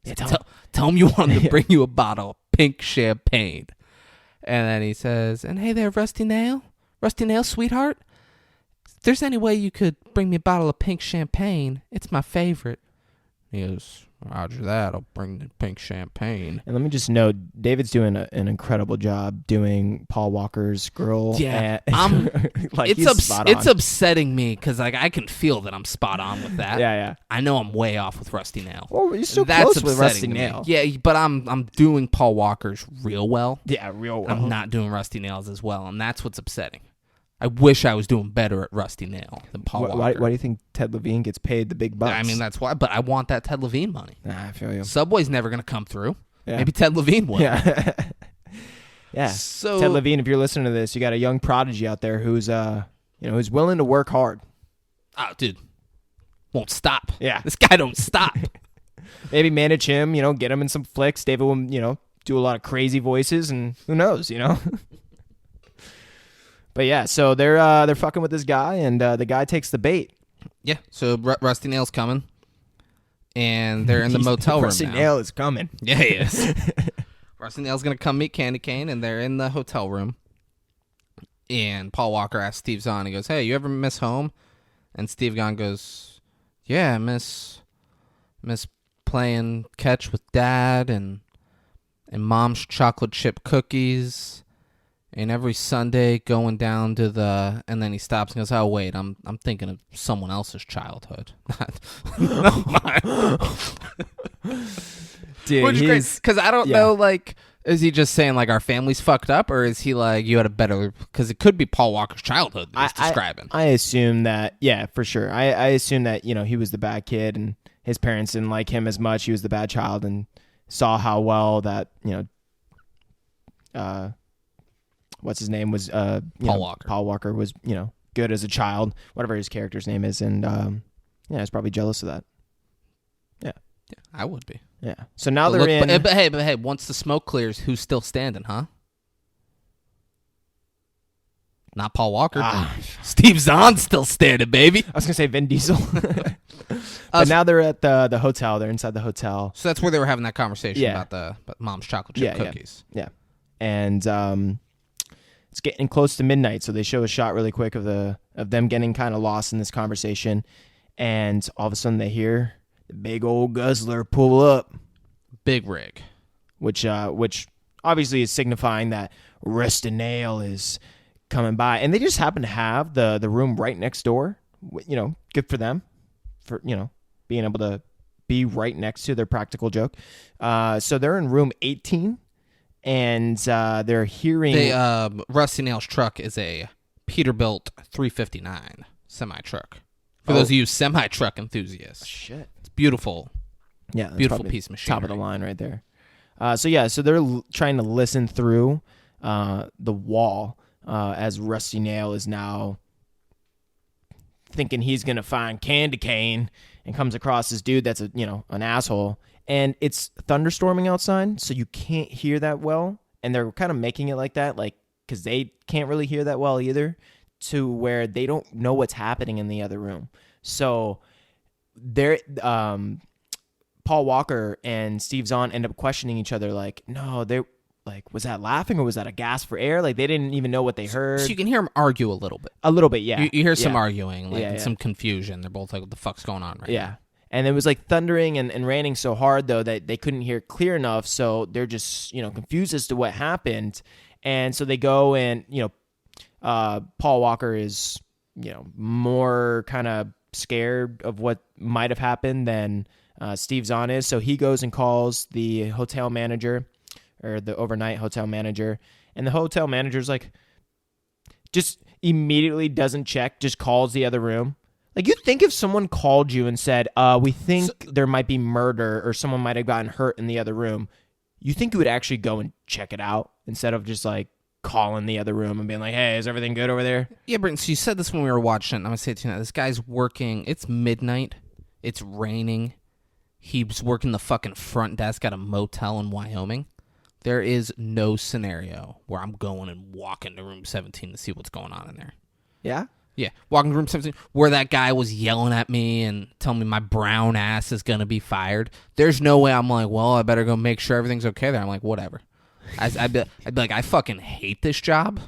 Yeah, tell him you want him to bring you a bottle of pink champagne. And then he says, and hey there, Rusty Nail, sweetheart. If there's any way you could bring me a bottle of pink champagne, it's my favorite. He goes, roger that, I'll bring the pink champagne.
And let me just note, David's doing an incredible job doing Paul Walker's girl.
Yeah,
like
it's upsetting me because, like, I can feel that I'm spot on with that.
Yeah.
I know I'm way off with Rusty Nail.
Well, you're so close with Rusty Nail.
Yeah, but I'm doing Paul Walker's real well.
Yeah, real well.
I'm not doing Rusty Nail's as well, and that's what's upsetting. I wish I was doing better at Rusty Nail than Paul Walker.
Why do you think Ted Levine gets paid the big bucks?
I mean, that's why. But I want that Ted Levine money.
Nah, I feel you.
Subway's never going to come through.
Yeah.
Maybe Ted Levine will.
Yeah. Yeah.
So
Ted Levine, if you're listening to this, you got a young prodigy out there who's who's willing to work hard.
Oh, dude. Won't stop.
Yeah.
This guy don't stop.
Maybe manage him, get him in some flicks. David will, do a lot of crazy voices, and who knows, But yeah, so they're fucking with this guy, and the guy takes the bait.
Yeah. So Rusty Nail's coming, and they're in the motel room
Rusty
now.
Nail is coming.
Yeah, he is. Rusty Nail's going to come meet Candy Cane, and they're in the hotel room. And Paul Walker asks Steve Zahn, he goes, hey, you ever miss home? And Steve Zahn goes, yeah, miss playing catch with Dad and Mom's chocolate chip cookies, and every Sunday going down to the. And then he stops and goes, "Oh wait, I'm thinking of someone else's childhood, not mine."
Dude,
Which is great because I don't know. Like, is he just saying like our family's fucked up, or is he like you had a better? Because it could be Paul Walker's childhood that he's describing.
I assume that, yeah, for sure. I assume that he was the bad kid and his parents didn't like him as much. He was the bad child and saw how well that what's his name was
Paul Walker.
Paul Walker was good as a child, whatever his character's name is, and I was probably jealous of that. Yeah,
I would be.
Yeah. So now they're in.
But hey, once the smoke clears, who's still standing, huh? Not Paul Walker. Steve Zahn's still standing, baby.
I was gonna say Vin Diesel. But now they're at the hotel. They're inside the hotel.
So that's where they were having that conversation about Mom's chocolate chip cookies.
Yeah. And it's getting close to midnight, so they show a shot really quick of them getting kind of lost in this conversation, and all of a sudden they hear the big old guzzler pull up.
Big rig.
Which obviously is signifying that Rusty Nail is coming by, and they just happen to have the room right next door. Good for them for being able to be right next to their practical joke. So they're in room 18, and they're hearing
Rusty Nail's truck is a Peterbilt 359 semi truck. For those of you semi truck enthusiasts,
shit,
it's beautiful.
Yeah, that's
beautiful piece of machinery.
Top of the line right there. So they're trying to listen through the wall as Rusty Nail is now thinking he's gonna find Candy Cane, and comes across this dude that's an asshole, and it's thunderstorming outside, so you can't hear that well, and they're kind of making it like that, like because they can't really hear that well either, to where they don't know what's happening in the other room. So they're Paul Walker and Steve Zahn end up questioning each other, like, no, they're like, was that laughing or was that a gasp for air? Like, they didn't even know what they heard.
So you can hear them argue a little bit.
A little bit, yeah.
You hear some arguing, like some confusion. They're both like, what the fuck's going on right now?
Yeah. And it was like thundering and raining so hard, though, that they couldn't hear clear enough. So they're just, confused as to what happened. And so they go and, Paul Walker is, more kind of scared of what might have happened than Steve Zahn is. So he goes and calls the hotel manager, or the overnight hotel manager. And the hotel manager's like, just immediately doesn't check, just calls the other room. Like, you'd think if someone called you and said, we think there might be murder or someone might have gotten hurt in the other room, you think you would actually go and check it out instead of just like calling the other room and being like, hey, is everything good over there?
Yeah, Britton, so you said this when we were watching it, and I'm going to say it to you now. This guy's working, it's midnight, it's raining, he's working the fucking front desk at a motel in Wyoming. There is no scenario where I'm going and walking to room 17 to see what's going on in there.
Yeah?
Yeah, walking to room 17 where that guy was yelling at me and telling me my brown ass is going to be fired. There's no way I'm like, well, I better go make sure everything's okay there. I'm like, whatever. I'd be like, I fucking hate this job.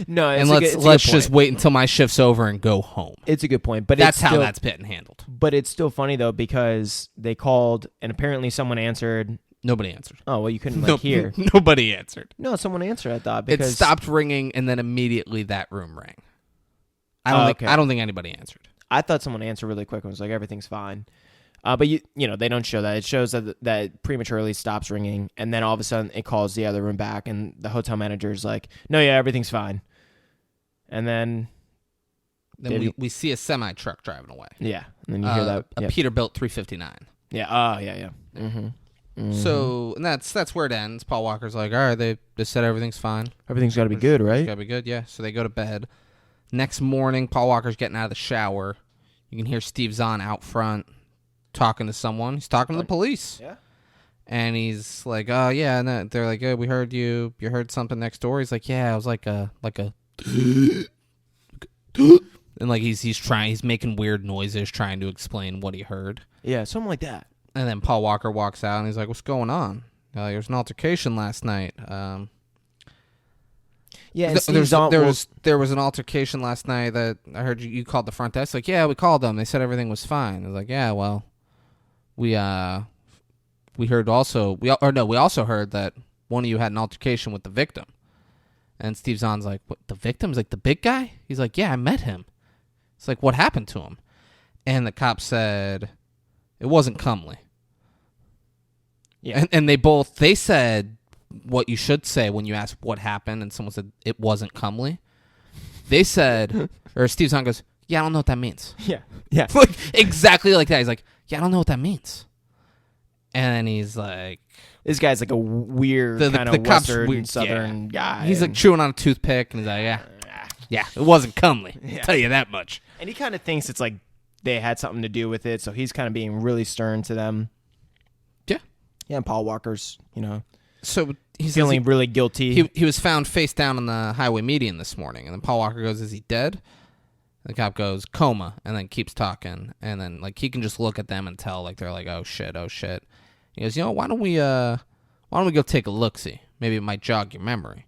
No,
and let's just wait until my shift's over and go home.
It's a good point, but
that's how that's been handled.
But it's still funny though, because they called and apparently someone answered.
Nobody answered.
Oh, well, you couldn't hear.
Nobody answered.
No, someone answered, I thought, because
it stopped ringing and then immediately that room rang. I don't think anybody answered.
I thought someone answered really quick and was like, everything's fine. But they don't show that. It shows that it prematurely stops ringing, and then all of a sudden it calls the other room back, and the hotel manager is like, no, yeah, everything's fine. And then
we see a semi truck driving away.
yeah, and then you hear that
a
yep.
Peterbilt 359.
Yeah. Oh, yeah. Mm-hmm.
So and that's where it ends. Paul Walker's like, all right, they just said everything's fine.
Everything's got to be good,
It's
right?
gotta be good, yeah. So they go to bed. Next morning, Paul Walker's getting out of the shower. You can hear Steve Zahn out front talking to someone. He's talking to the police.
Yeah.
And he's like, oh, yeah. And they're like, oh, we heard you. You heard something next door? He's like, yeah, it was like a... And like he's making weird noises trying to explain what he heard.
Yeah, something like that.
And then Paul Walker walks out and he's like, what's going on? There was an altercation last night.
Yeah, and
there was an altercation last night that I heard you called the front desk. Like, yeah, we called them. They said everything was fine. I was like, yeah, well, we heard also we also heard that one of you had an altercation with the victim. And Steve Zahn's like, what, the victim's like the big guy? He's like, yeah, I met him. It's like, what happened to him? And the cop said it wasn't comely.
Yeah,
and they said what you should say when you ask what happened, and someone said it wasn't comely. They said, or Steve Zahn goes, yeah, I don't know what that means.
yeah.
Like exactly like that. He's like, yeah, I don't know what that means. And then he's like,
this guy's like a weird kind of Western Southern guy.
He's like chewing on a toothpick, and he's like, yeah, it wasn't comely.
Yeah.
I'll tell you that much.
And he kind of thinks it's like they had something to do with it, so he's kind of being really stern to them.
Yeah.
Yeah, and Paul Walker's,
So he's
feeling really guilty.
He was found face down on the highway median this morning, and then Paul Walker goes, is he dead? The cop goes, coma, and then keeps talking, and then like he can just look at them and tell like they're like, oh shit. He goes, why don't we go take a look-see? Maybe it might jog your memory.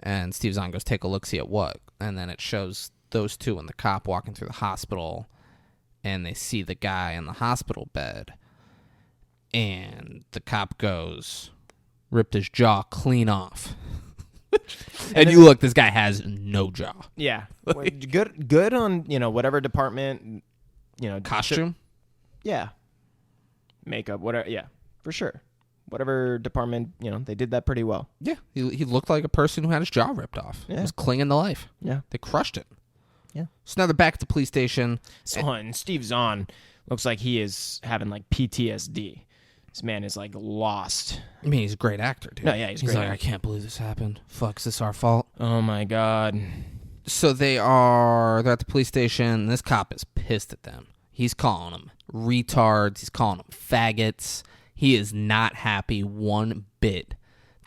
And Steve Zahn goes, take a look-see at what? And then it shows those two and the cop walking through the hospital, and they see the guy in the hospital bed, and the cop goes, ripped his jaw clean off. And you look, this guy has no jaw.
Yeah. Good on, whatever department,
Costume?
Yeah. Makeup, whatever. Yeah, for sure. Whatever department, they did that pretty well.
Yeah. He looked like a person who had his jaw ripped off.
Yeah.
He was clinging to life.
Yeah.
They crushed it.
Yeah.
So now they're back at the police station.
And Steve Zahn looks like he is having like PTSD. This man is like lost.
I mean, he's a great actor, dude.
No, yeah, he's great
like,
actor.
I can't believe this happened. Fuck, is this our fault?
Oh my God.
So they're at the police station, and this cop is pissed at them. He's calling them retards. He's calling them faggots. He is not happy one bit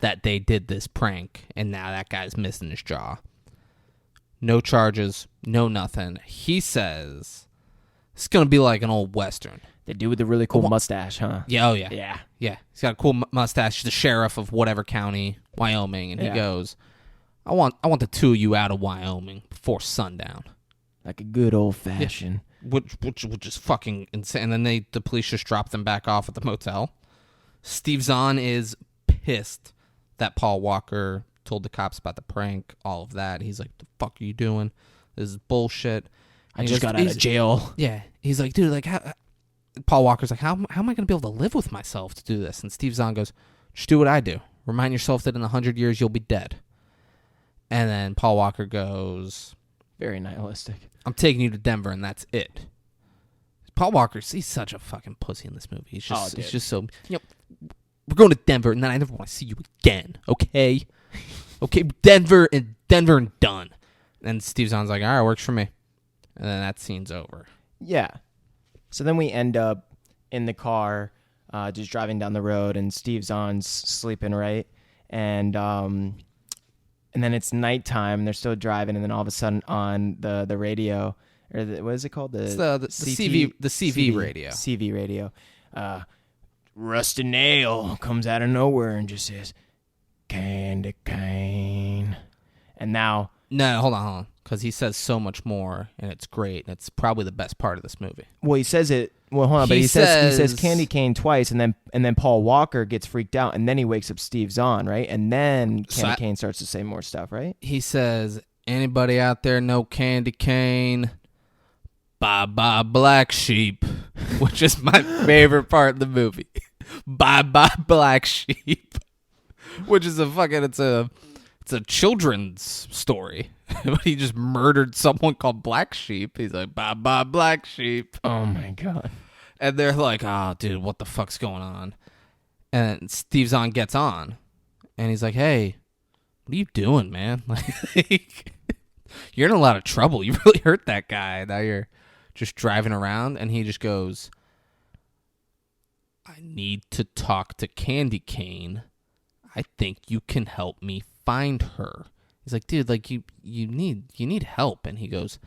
that they did this prank, and now that guy's missing his jaw. No charges, no nothing. He says it's going to be like an old Western.
The dude with the really cool mustache, huh?
Yeah, oh yeah.
Yeah.
Yeah, he's got a cool mustache. He's the sheriff of whatever county, Wyoming, and he goes, I want the two of you out of Wyoming before sundown.
Like a good old fashioned.
Which is fucking insane. And then the police just drop them back off at the motel. Steve Zahn is pissed that Paul Walker told the cops about the prank, all of that. He's like, the fuck are you doing? This is bullshit.
I just got out of jail.
Yeah. He's like, dude, like, Paul Walker's like, how am I going to be able to live with myself to do this? And Steve Zahn goes, just do what I do. Remind yourself that in 100 years you'll be dead. And then Paul Walker goes,
very nihilistic.
I'm taking you to Denver, and that's it. Paul Walker, he's such a fucking pussy in this movie. He's just so, we're going to Denver, and then I never want to see you again, okay? Okay, Denver and done. And Steve Zahn's like, all right, works for me. And then that scene's over.
Yeah. So then we end up in the car, just driving down the road, and Steve Zahn's sleeping, right? And then it's nighttime, and they're still driving, and then all of a sudden on the radio, or what is it called?
It's the CV radio.
CV radio. Rusty Nail comes out of nowhere and just says, candy cane. And now...
No, hold on. Because he says so much more, and it's great. And it's probably the best part of this movie.
Well, he says it... Well, hold on, but he says candy cane twice, and then Paul Walker gets freaked out, and then he wakes up Steve Zahn, right? And then candy cane starts to say more stuff, right?
He says, anybody out there know candy cane? Bye-bye black sheep, which is my favorite part of the movie. Bye-bye black sheep, which is it's a it's a children's story. But he just murdered someone called Black Sheep. He's like, bye bye, Black Sheep.
Oh my God.
And they're like, oh, dude, what the fuck's going on? And Steve Zahn gets on, and he's like, hey, what are you doing, man? Like, you're in a lot of trouble. You really hurt that guy. Now you're just driving around. And he just goes, I need to talk to Candy Cane. I think you can help me find her. He's like, dude, like you need help. And he goes,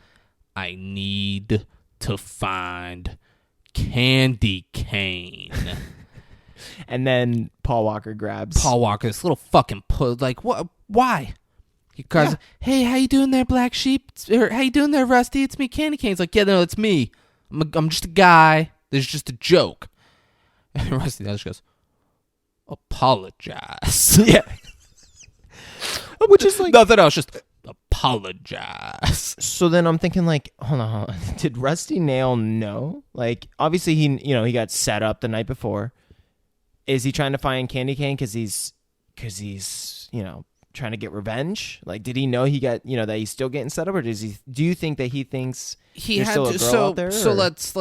I need to find Candy Cane.
And then Paul Walker grabs
Paul Walker, this little fucking like, what? Why? Because, hey, how you doing there, Black Sheep? Or, how you doing there, Rusty? It's me, Candy Cane. He's like, yeah, no, it's me. I'm just a guy. This is just a joke. And Rusty just goes, apologize.
Yeah. Which is like
nothing else, just apologize.
So then I'm thinking, like, hold on. Did Rusty Nail know? Like, obviously he got set up the night before. Is he trying to find Candy Cane because he's trying to get revenge? Like, did he know he got that he's still getting set up, or do you think that he thinks there's still a girl out there?
So let's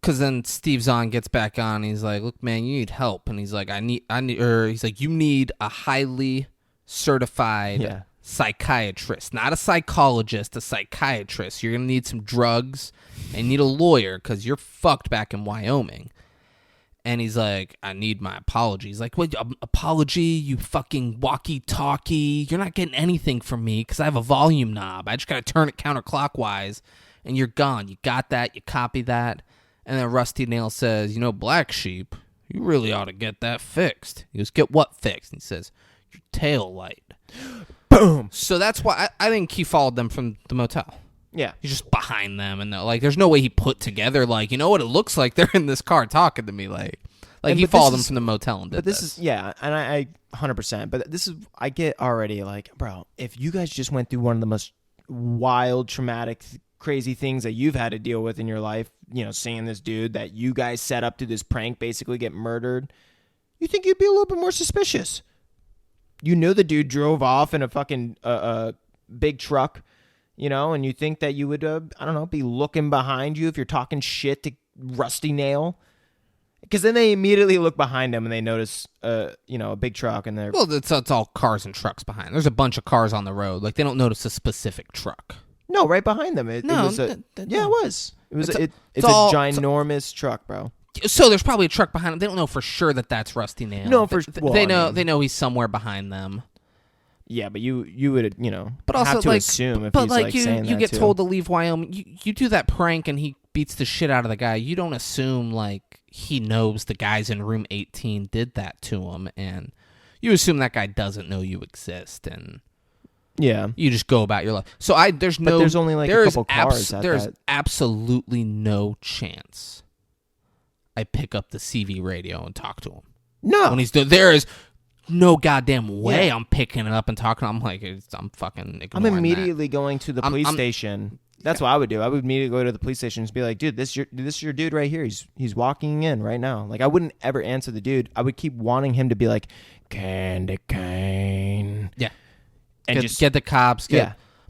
because then Steve Zahn gets back on. And he's like, look, man, you need help. And he's like, he's like, you need a highly certified psychiatrist, not a psychologist, a psychiatrist. You're going to need some drugs and need a lawyer because you're fucked back in Wyoming. And he's like, I need my apology. He's like, what, apology, you fucking walkie-talkie? You're not getting anything from me because I have a volume knob. I just got to turn it counterclockwise, and you're gone. You got that. You copy that. And then Rusty Nail says, Black Sheep, you really ought to get that fixed. He goes, get what fixed? And he says, your tail light.
Boom.
So that's why I think he followed them from the motel.
Yeah.
He's just behind them. And like, there's no way he put together, like, you know what it looks like? They're in this car talking to me. Like he followed them from the motel and did this.
But this is, yeah, and I 100%. But this is, I get already like, bro, if you guys just went through one of the most wild, traumatic, crazy things that you've had to deal with in your life, seeing this dude that you guys set up to this prank basically get murdered, you think you'd be a little bit more suspicious. You knew the dude drove off in a fucking big truck, and you think that you would, be looking behind you if you're talking shit to Rusty Nail. Because then they immediately look behind them and they notice, a big truck and they're...
Well, it's all cars and trucks behind. There's a bunch of cars on the road. Like, they don't notice a specific truck.
No, right behind them. It was it was. It's a ginormous truck, bro.
So there's probably a truck behind them. They don't know for sure that that's Rusty Nail.
No,
they know he's somewhere behind them.
Yeah, but you would
but also
have to
like,
assume if
but
he's
like
saying
you
that
get
too.
told to leave Wyoming. You do that prank and he beats the shit out of the guy. You don't assume like he knows the guys in room 18 did that to him, and you assume that guy doesn't know you exist, and you just go about your life. So there's
only like a couple cars.
There's absolutely no chance I pick up the CV radio and talk to him.
No,
when he's there is no goddamn way I'm picking it up and talking. I'm like, I'm fucking ignoring
I'm immediately going to the police station. That's what I would do. I would immediately go to the police station and be like, dude, this is your dude right here. He's walking in right now. Like, I wouldn't ever answer the dude. I would keep wanting him to be like, Candy Cane.
Yeah.
And
get the cops.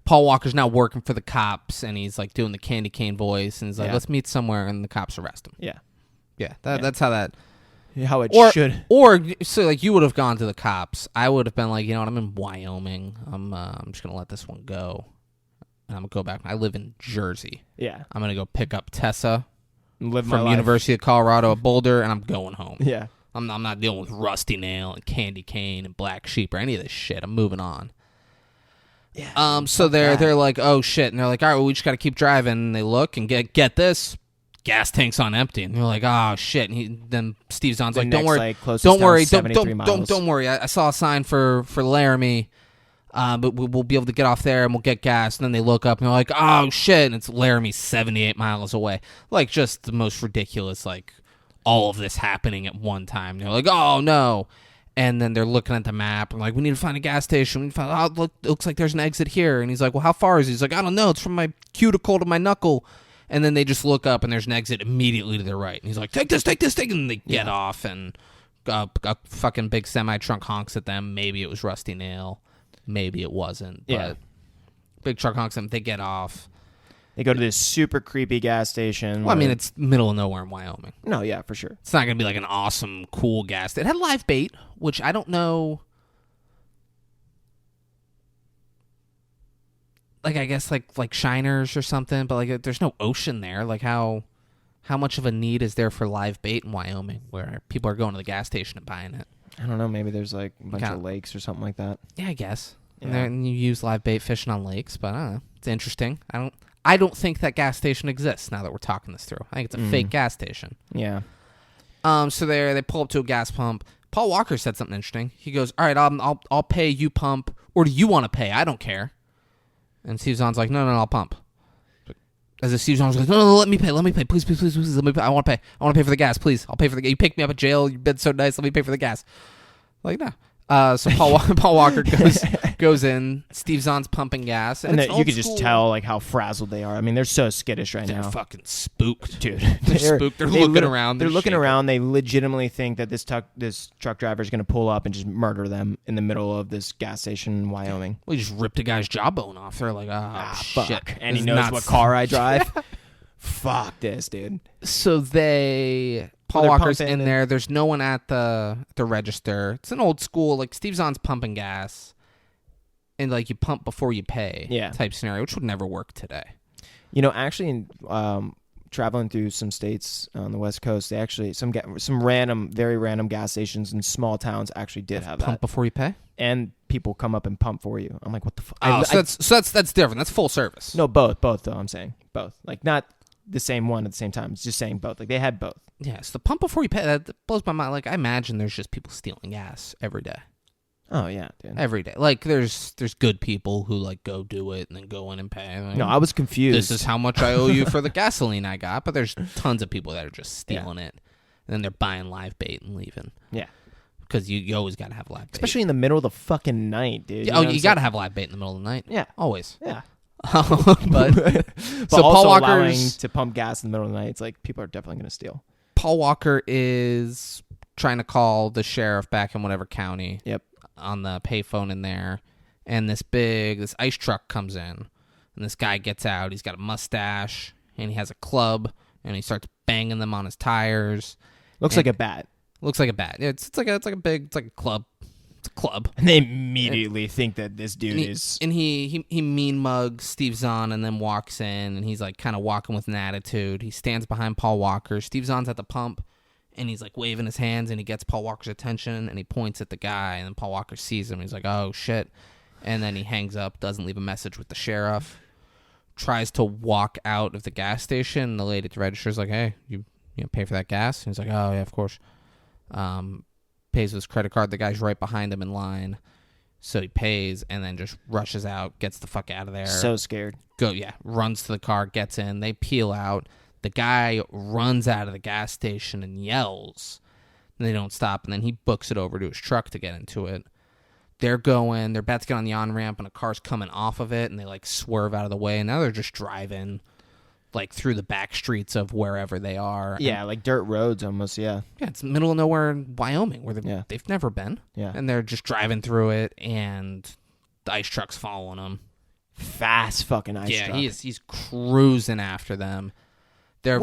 Paul Walker's now working for the cops, and he's like doing the Candy Cane voice, and he's like, let's meet somewhere, and the cops arrest him.
Yeah.
Yeah. That's how that...
How it should.
Or, so like, you would have gone to the cops. I would have been like, you know what, I'm in Wyoming. I'm just going to let this one go. And I'm going to go back. I live in Jersey.
Yeah.
I'm going to go pick up Tessa
from
University of Colorado at Boulder, and I'm going home.
Yeah.
I'm not dealing with Rusty Nail and Candy Cane and Black Sheep or any of this shit. I'm moving on.
Yeah.
So they're like, oh shit, and they're like, all right, well, we just got to keep driving. And they look and get this. Gas tank's on empty, and they're like, "Oh shit!" And then Steve Zahn's like, "Don't worry, don't worry, don't worry. I saw a sign for Laramie, but we'll be able to get off there and we'll get gas." And then they look up and they're like, "Oh shit!" And it's Laramie, 78 miles away. Like, just the most ridiculous, like, all of this happening at one time. And they're like, "Oh no!" And then they're looking at the map and like, "We need to find a gas station. We need to find. Oh, looks like there's an exit here." And he's like, "Well, how far is it?" He's like, "I don't know. It's from my cuticle to my knuckle." And then they just look up, and there's an exit immediately to their right. And he's like, take this. And they get off and A fucking big semi-truck honks at them. Maybe it was Rusty Nail. Maybe it wasn't. But
Yeah.
big truck honks at them. They get off.
They go to this super creepy gas station.
Well, I mean,
where-
it's middle of nowhere in Wyoming.
No, yeah, for sure.
It's not going to be like an awesome, cool gas. It had live bait, which I don't know. Like, I guess like shiners or something, but like there's no ocean there. Like how much of a need is there for live bait in Wyoming where people are going to the gas station and buying it?
I don't know. Maybe there's like a bunch
Kinda-
of lakes or something like that.
Yeah, I guess. And,
Yeah.
then you use live bait fishing on lakes, but I don't know. It's interesting. I don't think that gas station exists now that we're talking this through. I think it's a fake gas station.
Yeah.
So they pull up to a gas pump. Paul Walker said something interesting. He goes, "All right, I'll pay you pump, or do you want to pay? I don't care." And Steve Zahn's like, "No, I'll pump." As if Steve Zahn's like, "No, let me pay, please, let me pay. I want to pay for the gas, please. I'll pay for the gas. You picked me up at jail. You've been so nice. Let me pay for the gas." Like, no. So Paul Walker goes in. Steve Zahn's pumping gas,
And
it's
you
old
could just
school.
tell like how frazzled they are. I mean, they're so skittish right
They're
now.
fucking spooked,
Dude,
They're spooked. They're looking around.
They're looking
shaking.
around. They legitimately think that this truck driver is going to pull up and just murder them in the middle of this gas station in Wyoming.
We just ripped a guy's jawbone off. They're like, "Oh shit!"
Fuck. And
This
he
is
knows
not
what car I drive. Fuck this, dude.
So Paul
they're
Walker's
pumping
in
and-
there. There's no one at the register. It's an old school, like Steve Zahn's pumping gas, and like you pump before you pay, type scenario, which would never work today.
You know, actually, traveling through some states on the West Coast, they actually some very random gas stations in small towns actually did have
Pump
that,
before you pay.
and people come up and pump for you. I'm like, what the fuck?
Oh, that's different. That's full service.
No, both though. I'm saying both, like not the same one at the same time. It's just saying both. Like they had both.
Yeah, so the pump before you pay, that blows my mind. Like, I imagine there's just people stealing gas every day.
Oh yeah, dude.
Every day. Like, there's good people who, like, go do it and then go in and pay. Like,
No, I was confused.
this is how much I owe you for the gasoline I got. But there's tons of people that are just stealing it. And then they're buying live bait and leaving.
Yeah.
Because you always got to have live bait.
Especially in the middle of the fucking night, dude.
Yeah, you got to have live bait in the middle of the night.
Yeah.
Always.
Yeah.
But
So
Paul
also allowing
Walker's
to pump gas in the middle of the night, it's like people are definitely going to steal.
Paul Walker is trying to call the sheriff back in whatever county.
Yep.
On the payphone in there, and this ice truck comes in, and this guy gets out. He's got a mustache, and he has a club, and he starts banging them on his tires.
Looks like a bat.
Looks like a bat. It's like a club. It's a club.
And they immediately think that this dude is.
And he mean mugs Steve Zahn and then walks in, and he's like kind of walking with an attitude. He stands behind Paul Walker. Steve Zahn's at the pump, and he's like waving his hands, and he gets Paul Walker's attention, and he points at the guy, and then Paul Walker sees him. He's like, "Oh shit!" And then he hangs up, doesn't leave a message with the sheriff. Tries to walk out of the gas station. And the lady at the register is like, "Hey, you pay for that gas?" And he's like, "Oh yeah, of course." Pays with his credit card. The guy's right behind him in line, so he pays and then just rushes out, gets the fuck out of there.
So scared.
Runs to the car, gets in. They peel out. The guy runs out of the gas station and yells. And they don't stop, and then he books it over to his truck to get into it. They're about to get on the on-ramp, and a car's coming off of it, and they like swerve out of the way, and now they're just driving like through the back streets of wherever they are.
Yeah, like dirt roads almost, yeah.
Yeah, it's middle of nowhere in Wyoming where they've never been.
Yeah.
And they're just driving through it, and the ice truck's following them.
Fast fucking ice truck.
Yeah, he's cruising after them. They're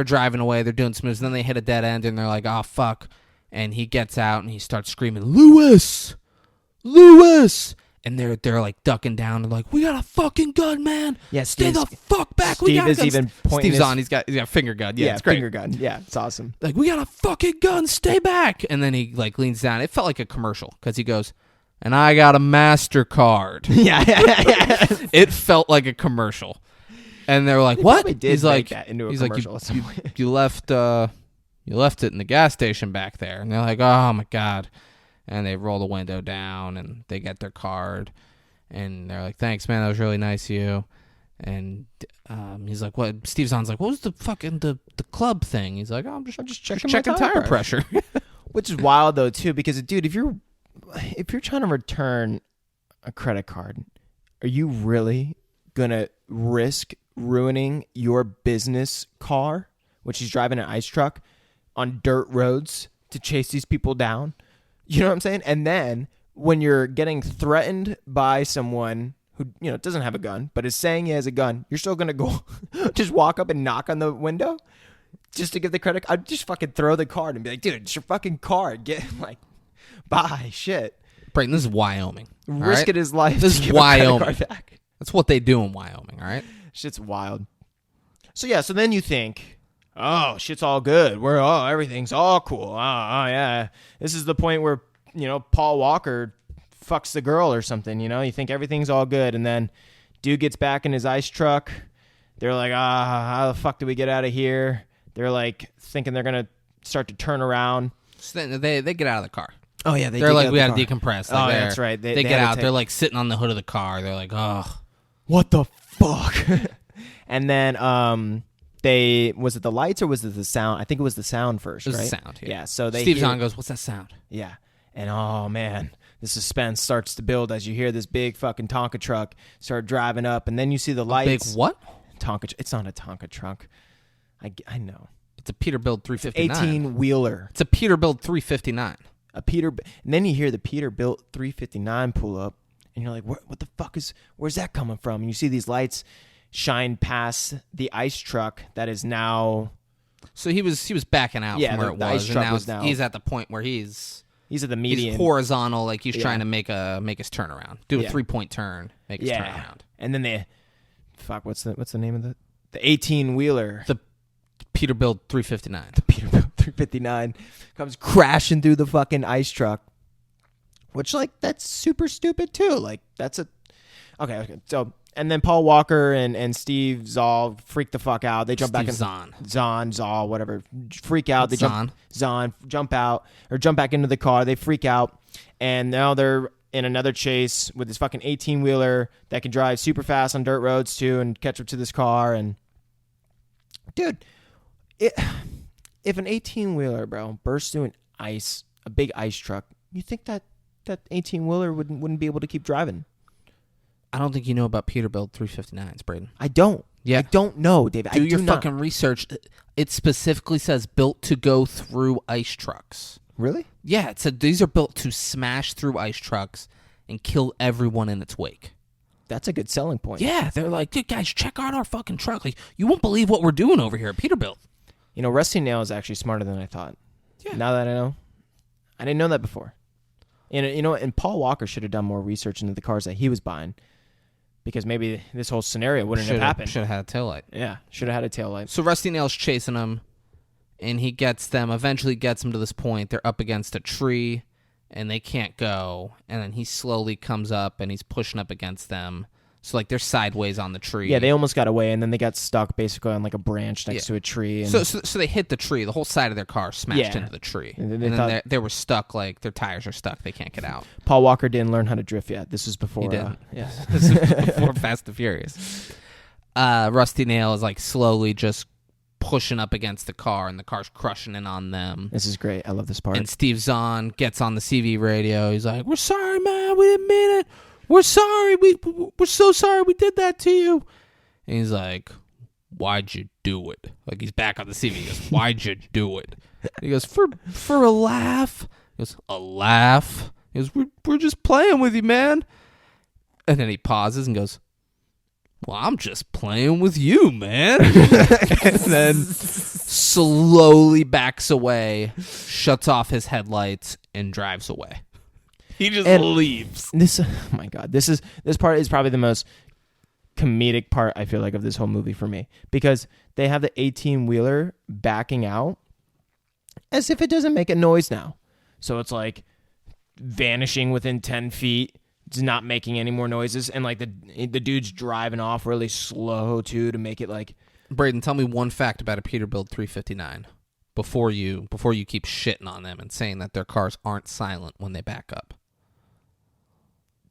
driving away, they're doing smooth, and then they hit a dead end, and they're like, "Oh, fuck." And he gets out, and he starts screaming, "Lewis! Lewis!" And they're like ducking down and like, "We got a fucking gun, man!
Yeah,
Stay the fuck back! We
Steve
got a
is
gun."
even pointing
Steve's on. He's got a finger gun. Yeah, it's great.
finger gun. Yeah, it's awesome.
Like, "We got a fucking gun. Stay back!" And then he like leans down. It felt like a commercial because he goes, "And I got a MasterCard."
Yeah.
It felt like a commercial. And they're like,
They
"What?"
probably did
He's
make
like,
that into a
he's like,
commercial at some
"You
point."
you left it in the gas station back there." And they're like, "Oh my god!" And they roll the window down and they get their card, and they're like, "Thanks, man. That was really nice of you." And he's like, "What?" Steve Zahn's like, "What was the fucking the club thing?" He's like, "Oh, I'm just checking
my
tire
tire
pressure."
Which is wild though too, because dude, if you're trying to return a credit card, are you really gonna risk ruining your business car, which is driving an ice truck, on dirt roads to chase these people down. You know what I'm saying? And then when you're getting threatened by someone who, doesn't have a gun, but is saying he has a gun, you're still going to go just walk up and knock on the window just to get the credit. I'd just fucking throw the card and be like, dude, it's your fucking card. Get bye, shit.
Brayden, this is Wyoming.
Risk it his life.
This
to
is
give a credit
Wyoming.
card back.
That's what they do in Wyoming, all right?
Shit's wild. So yeah, so then you think, oh, shit's all good. Everything's all cool. Oh, yeah. This is the point where, Paul Walker fucks the girl or something, You think everything's all good, and then dude gets back in his ice truck. They're like, how the fuck do we get out of here? They're like thinking they're going to start to turn around.
So then they get out of the car.
Oh, yeah.
They're like, we got to decompress. Like,
that's right.
They get out. They're like sitting on the hood of the car. They're like, oh.
What the fuck? And then was it the lights or was it the sound? I think it was the sound first,
It was
right?
the sound, yeah.
So
Steve Zahn goes, what's that sound?
Yeah. And oh man, the suspense starts to build as you hear this big fucking Tonka truck start driving up, and then you see the lights.
Big what?
Tonka. It's not a Tonka truck. I know.
It's a Peterbilt 359.
18-wheeler.
It's a Peterbilt 359.
And then you hear the Peterbilt 359 pull up, and you're like, what the fuck where's that coming from? And you see these lights shine past the ice truck that is now.
So he was backing out from where it
the ice
was,
truck
and
was now.
he's at the point where he's
at the median.
He's horizontal, like he's trying to make his turnaround, do a 3-point turn, make his turnaround.
And then what's the name of the 18-wheeler?
The Peterbilt 359.
The Peterbilt 359 comes crashing through the fucking ice truck, which that's super stupid too. Like that's okay. So and then Paul Walker and Steve Zoll freak the fuck out. They jump back in. Zoll, whatever. Freak out. Zahn jump out or jump back into the car. They freak out, and now they're in another chase with this fucking 18-wheeler that can drive super fast on dirt roads too, and catch up to this car. And dude, if an 18-wheeler, bro, bursts through a big ice truck, you think that 18-wheeler wouldn't be able to keep driving?
I don't think you know about Peterbilt 359s, Brayden.
I don't.
Yeah.
I don't know, David.
Do your fucking research. It specifically says built to go through ice trucks.
Really?
Yeah, it said these are built to smash through ice trucks and kill everyone in its wake.
That's a good selling point.
Yeah, they're like, dude, guys, check out our fucking truck. Like, you won't believe what we're doing over here at Peterbilt.
Rusty Nail is actually smarter than I thought.
Yeah.
Now that I know. I didn't know that before. And Paul Walker should have done more research into the cars that he was buying. Because maybe this whole scenario wouldn't have happened.
Should have had a taillight.
Yeah, should have had a taillight.
So Rusty Nail's chasing them, and he eventually gets them to this point. They're up against a tree, and they can't go. And then he slowly comes up, and he's pushing up against them. So, they're sideways on the tree.
Yeah, they almost got away, and then they got stuck basically on, a branch next to a tree. And
So they hit the tree. The whole side of their car smashed into the tree.
And
then
thought,
they were stuck, their tires are stuck. They can't get out.
Paul Walker didn't learn how to drift yet. This was before.
He didn't.
Yeah.
This is before Fast and Furious. Rusty Nail is, slowly just pushing up against the car, and the car's crushing in on them.
This is great. I love this part.
And Steve Zahn gets on the CV radio. He's like, "We're sorry, man. We didn't mean it. We're sorry. We're so sorry we did that to you." And he's like, "Why'd you do it?" He's back on the CV. He goes, "Why'd you do it?" And he goes, For a laugh." He goes, "A laugh?" He goes, We're just playing with you, man." And then he pauses and goes, "Well, I'm just playing with you, man." And then slowly backs away, shuts off his headlights, and drives away. He just leaves.
Oh my God, this part is probably the most comedic part, I feel like, of this whole movie for me, because they have the 18-wheeler backing out as if it doesn't make a noise now. So it's vanishing within 10 feet. It's not making any more noises, and the dude's driving off really slow too to make it
Brayden, tell me one fact about a Peterbilt 359 before you keep shitting on them and saying that their cars aren't silent when they back up.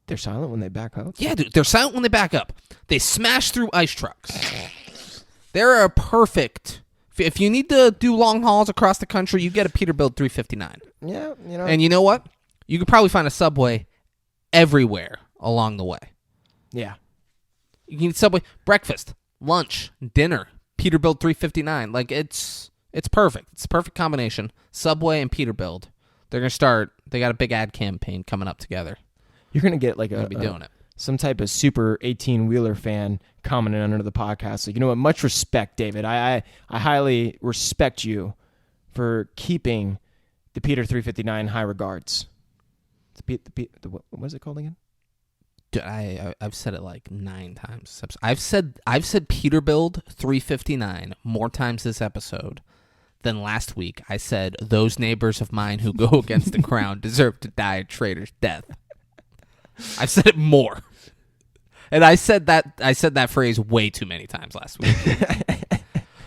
They're silent when they back up?
Yeah, dude, they're silent when they back up. They smash through ice trucks. They're a perfect. If you need to do long hauls across the country, you get a Peterbilt 359.
Yeah,
And you know what? You could probably find a Subway everywhere along the way.
Yeah.
You can eat Subway breakfast, lunch, dinner, Peterbilt 359. It's perfect. It's a perfect combination. Subway and Peterbilt. They're gonna start. They got a big ad campaign coming up together.
You're gonna get like
They're gonna be doing it.
some type of super 18-wheeler fan commenting under the podcast. So, you know what? Much respect, David. I highly respect you for keeping the Peter 359 in high regards. What is it called again?
Dude, I've said it like 9 times. I've said Peterbilt 359 more times this episode than last week. I said those neighbors of mine who go against the crown deserve to die a traitor's death. I've said it more. And I said that phrase way too many times last week.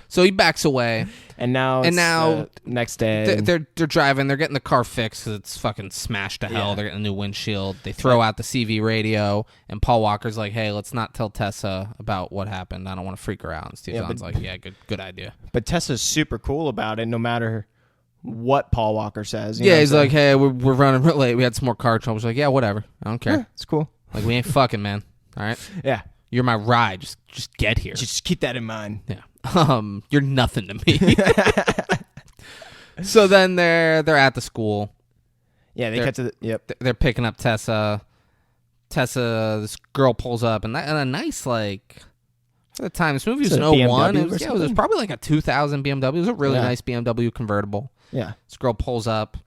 So he backs away.
And now next day.
They're driving. They're getting the car fixed because it's fucking smashed to hell.
Yeah.
They're getting a new windshield. They throw out the CV radio. And Paul Walker's like, hey, let's not tell Tessa about what happened. I don't want to freak her out. And Steve Zahn's like, yeah, good idea.
But Tessa's super cool about it no matter what Paul Walker says.
Yeah, he's like, hey, we're running real late. We had some more car trouble. He's like, yeah, whatever. I don't care.
Yeah, it's cool.
Like, we ain't fucking, man. All right?
Yeah.
You're my ride. Just get here.
Just keep that in mind.
Yeah. You're nothing to me. So then they're at the school.
Yeah, they cut to the... Yep.
They're picking up Tessa. This girl pulls up, and a nice, like... At the time, this movie was in 01. It was probably like a 2000 BMW. It was a really nice BMW convertible.
Yeah.
This girl pulls up.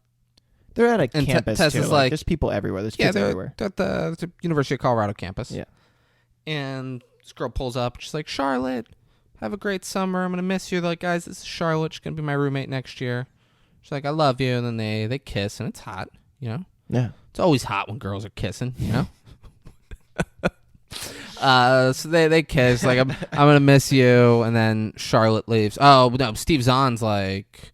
They're at a campus,
Tessa's
too.
like,
there's people everywhere. There's kids everywhere.
They're at the University of Colorado campus.
Yeah.
And this girl pulls up. She's like, Charlotte, have a great summer. I'm going to miss you. They're like, guys, this is Charlotte. She's going to be my roommate next year. She's like, I love you. And then they kiss, and it's hot, you know?
Yeah.
It's always hot when girls are kissing, you know? So they kiss, like, I'm going to miss you. And then Charlotte leaves. Oh, no, Steve Zahn's like,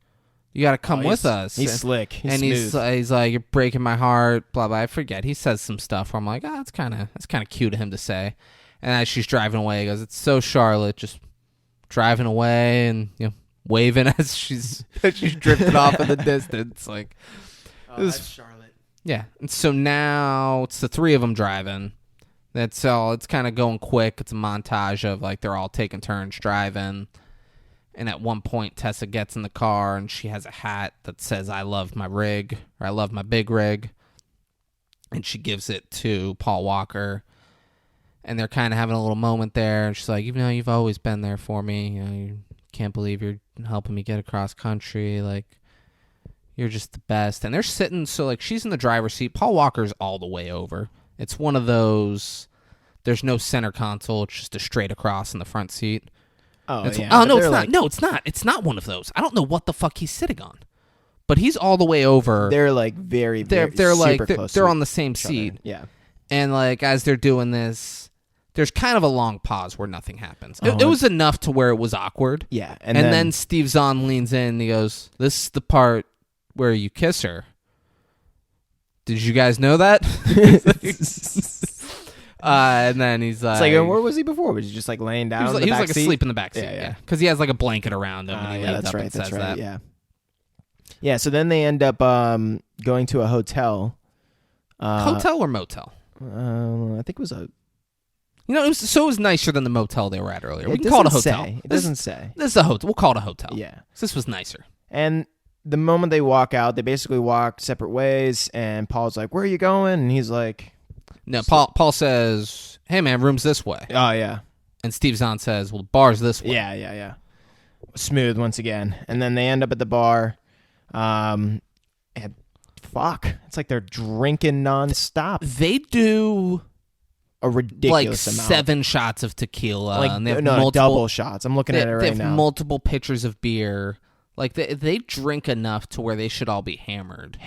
you got to come with us.
He's slick. He's
smooth. He's like, you're breaking my heart, blah, blah. I forget. He says some stuff where I'm like, that's kind of cute of him to say. And as she's driving away, he goes, it's so Charlotte, just driving away and, you know, waving as she's drifting off in the distance. Like,
that's Charlotte.
Yeah. And so now it's the 3 of them driving. That's all. It's kind of going quick. It's a montage of, like, they're all taking turns driving. And at one point, Tessa gets in the car, and she has a hat that says, I love my rig, or I love my big rig. And she gives it to Paul Walker. And they're kind of having a little moment there. And she's like, even though you've always been there for me, you know, you can't believe you're helping me get across country. Like, you're just the best. And they're sitting, so, like, she's in the driver's seat. Paul Walker's all the way over. It's one of those, there's no center console. It's just a straight across in the front seat.
Oh, yeah.
Oh, no, it's not. No, it's not. It's not one of those. I don't know what the fuck he's sitting on. But he's all the way over.
They're, like, very,
they're
super
like,
close.
They're on the same seat.
Yeah.
And, like, as they're doing this, there's kind of a long pause where nothing happens. It was enough to where it was awkward.
Yeah.
And then Steve Zahn leans in and he goes, this is the part where you kiss her. Did you guys know that? And then he's like...
It's like, where was he before? Was he just, like, laying down in the back seat?
He was like asleep in the back seat, yeah. Because he has, like, a blanket around him and he leans up and says that.
Yeah. Yeah, so then they end up going to a hotel.
Hotel or motel?
I think it was a...
You know, it was nicer than the motel they were at earlier. We
It
can call it a
doesn't
hotel.
say. It doesn't say.
This is a hotel. We'll call it a hotel.
Yeah.
This was nicer.
And the moment they walk out, they basically walk separate ways, and Paul's like, where are you going? And he's like...
No, Paul says, hey, man, room's this way.
Oh, yeah.
And Steve Zahn says, well, the bar's this way.
Yeah. Smooth once again. And then they end up at the bar. And fuck. It's like they're drinking nonstop.
They do...
A ridiculous
like
amount.
7 shots of tequila.
Like,
and they have
no, double shots. I'm looking at it right
now. They have
now.
multiple pitchers of beer. Like, they drink enough to where they should all be hammered.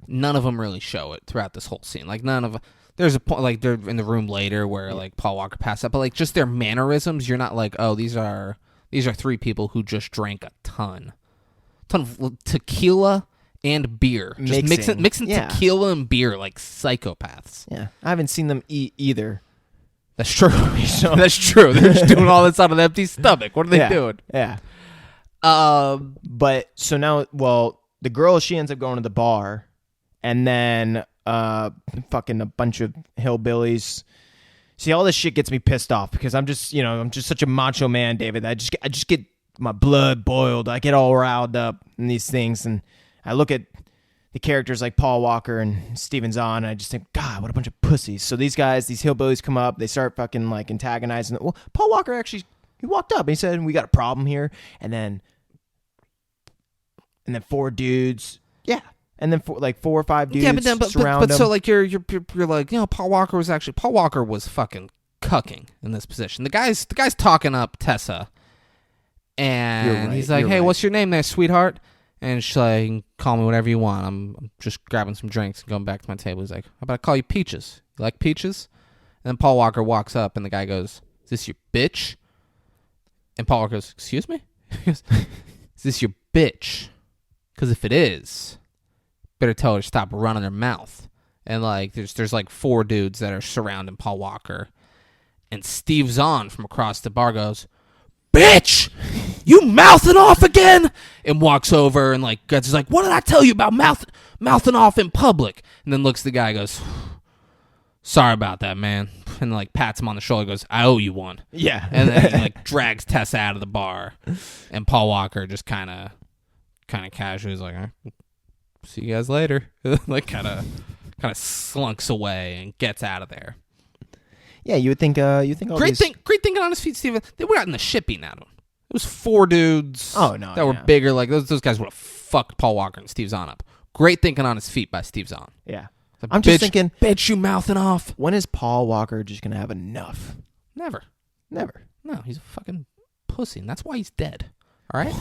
None of them really show it throughout this whole scene. Like, none of... There's a point, like, they're in the room later where, like, Paul Walker passed out. But, like, just their mannerisms, you're not like, oh, these are 3 people who just drank a ton of tequila and beer. Just mixing tequila and beer like psychopaths.
Yeah. I haven't seen them eat either.
That's true. That's true. They're just doing all this on an empty stomach. What are they doing?
Yeah. But so now, well, the girl, she ends up going to the bar, and then fucking a bunch of hillbillies. See, all this shit gets me pissed off because I'm just such a macho man, David. I just get my blood boiled. I get all riled up in these things, and I look at the characters like Paul Walker and Steven Zahn, and I just think, God, what a bunch of pussies. So these guys, these hillbillies come up, they start fucking like antagonizing. Well, Paul Walker actually, he walked up and he said, we got a problem here. And then 4 dudes, and then 4 or 5 dudes surround him.
So like you're like, Paul Walker was fucking cucking in this position. The guy's talking up Tessa, and he's like, hey, what's your name there, sweetheart? And she's like, you can call me whatever you want. I'm just grabbing some drinks and going back to my table. He's like, how about I call you Peaches? You like Peaches? And then Paul Walker walks up, and the guy goes, is this your bitch? And Paul Walker goes, excuse me? He goes, is this your bitch? Because if it is, better tell her to stop running her mouth. And like, there's like 4 dudes that are surrounding Paul Walker. And Steve Zahn from across the bar goes, bitch, you mouthing off again? And walks over and like gets like, what did I tell you about mouthing off in public? And then looks at the guy and goes, sorry about that, man. And like pats him on the shoulder, goes, I owe you one.
Yeah.
And then he like drags Tessa out of the bar. And Paul Walker just kind of casually is like, all right, see you guys later. Like kind of slunks away and gets out of there.
Yeah, you would think all
great thinking on his feet, Steven. They were gotten the shit beaten out of them. It was 4 dudes that were bigger. Like those guys would have fucked Paul Walker and Steve Zahn up. Great thinking on his feet by Steve Zahn.
Yeah.
Like,
I'm just thinking,
bitch, you mouthing off.
When is Paul Walker just going to have enough?
Never.
No,
he's a fucking pussy, and that's why he's dead. All right?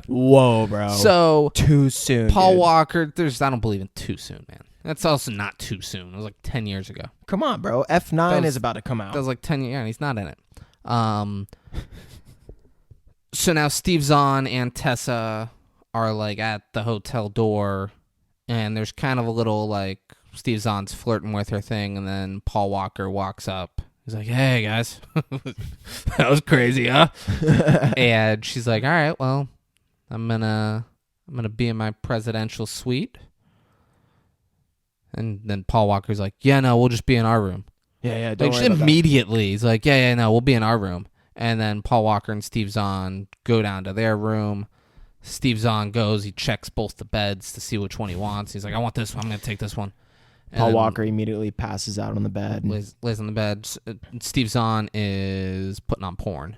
Whoa, bro.
So
too soon.
Paul
dude.
Walker, I don't believe in too soon, man. That's also not too soon. It was like 10 years ago.
Come on, bro. F9 is about to come out.
That was like 10 years, and he's not in it. So now Steve Zahn and Tessa are like at the hotel door, and there's kind of a little like Steve Zahn's flirting with her thing, and then Paul Walker walks up. He's like, hey, guys. That was crazy, huh? And she's like, all right, well, I'm gonna be in my presidential suite. And then Paul Walker's like, yeah, no, we'll just be in our room.
Yeah,
Like just immediately, he's like, yeah, no, we'll be in our room. And then Paul Walker and Steve Zahn go down to their room. Steve Zahn goes, he checks both the beds to see which one he wants. He's like, I want this one, I'm going to take this one.
Paul Walker immediately passes out on the bed.
Lays on the bed. Steve Zahn is putting on porn.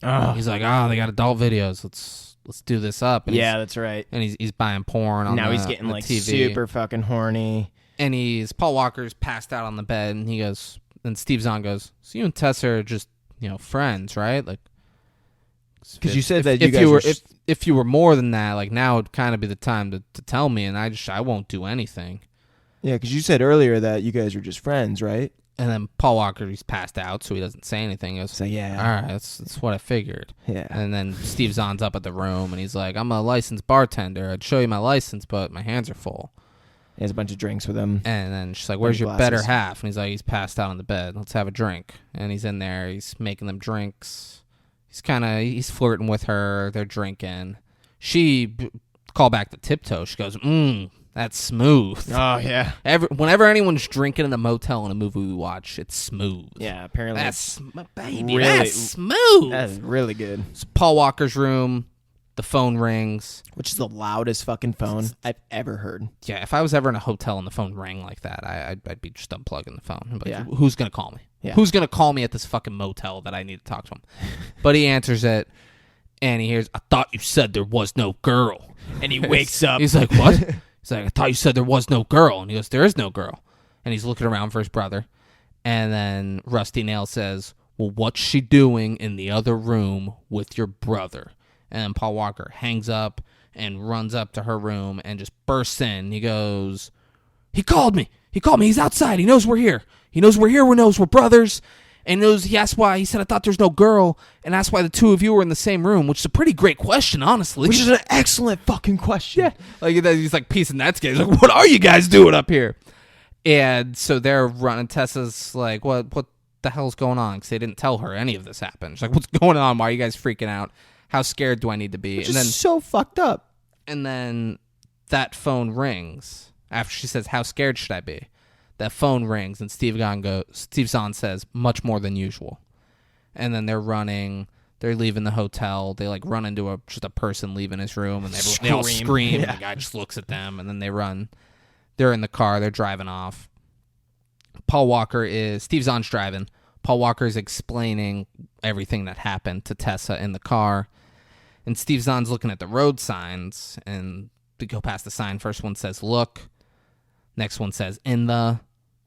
Oh.
He's like, they got adult videos. Let's do this up. And
that's right.
And he's buying porn on
now he's getting
the
like
TV.
super fucking horny.
And Paul Walker's passed out on the bed, and he goes, and Steve Zahn goes, so you and Tessa are just, friends, right? Like,
because you said that you guys were...
if you were more than that, like now would kind of be the time to tell me, and I won't do anything.
Yeah, because you said earlier that you guys are just friends, right?
And then Paul Walker, he's passed out, so he doesn't say anything. He goes,
so yeah,
all right, that's what I figured.
Yeah.
And then Steve Zahn's up at the room, and he's like, I'm a licensed bartender. I'd show you my license, but my hands are full.
He has a bunch of drinks with him.
And then she's like, where's your better half? And he's like, he's passed out on the bed. Let's have a drink. And he's in there. He's making them drinks. He's flirting with her. They're drinking. She call back the tiptoe. She goes, that's smooth.
Oh, yeah.
Whenever anyone's drinking in a motel in a movie we watch, it's smooth.
Yeah, apparently.
That's smooth.
That's really good.
It's Paul Walker's room. The phone rings.
Which is the loudest fucking phone I've ever heard.
Yeah, if I was ever in a hotel and the phone rang like that, I'd be just unplugging the phone. Like,
yeah.
Who's going to call me?
Yeah.
Who's going to call me at this fucking motel that I need to talk to him? But he answers it, and he hears, I thought you said there was no girl.
And he wakes up.
He's like, what? He's like, I thought you said there was no girl. And he goes, there is no girl. And he's looking around for his brother. And then Rusty Nail says, well, what's she doing in the other room with your brother? And then Paul Walker hangs up and runs up to her room and just bursts in. He goes, he called me. He's outside. He knows we're here. He knows we're here. He knows we're brothers. And he asked why. He said, I thought there's no girl. And that's why the two of you were in the same room, which is a pretty great question, honestly.
Which is an excellent fucking question.
Yeah. Like, he's like piecing that together. He's like, what are you guys doing up here? And so they're running. Tessa's like, what the hell's going on? Because they didn't tell her any of this happened. She's like, what's going on? Why are you guys freaking out? How scared do I need to be?
Which is so fucked up.
And then that phone rings after she says, how scared should I be? That phone rings, and Steve Zahn says, much more than usual. And then they're running They're leaving the hotel. They like run into just a person leaving his room, and they all scream.
Yeah.
And the guy just looks at them, and then they run. They're in the car. They're driving off. Steve Zahn's driving. Paul Walker is explaining everything that happened to Tessa in the car, and Steve Zahn's looking at the road signs, and they go past the sign. First one says "look," next one says "in the,"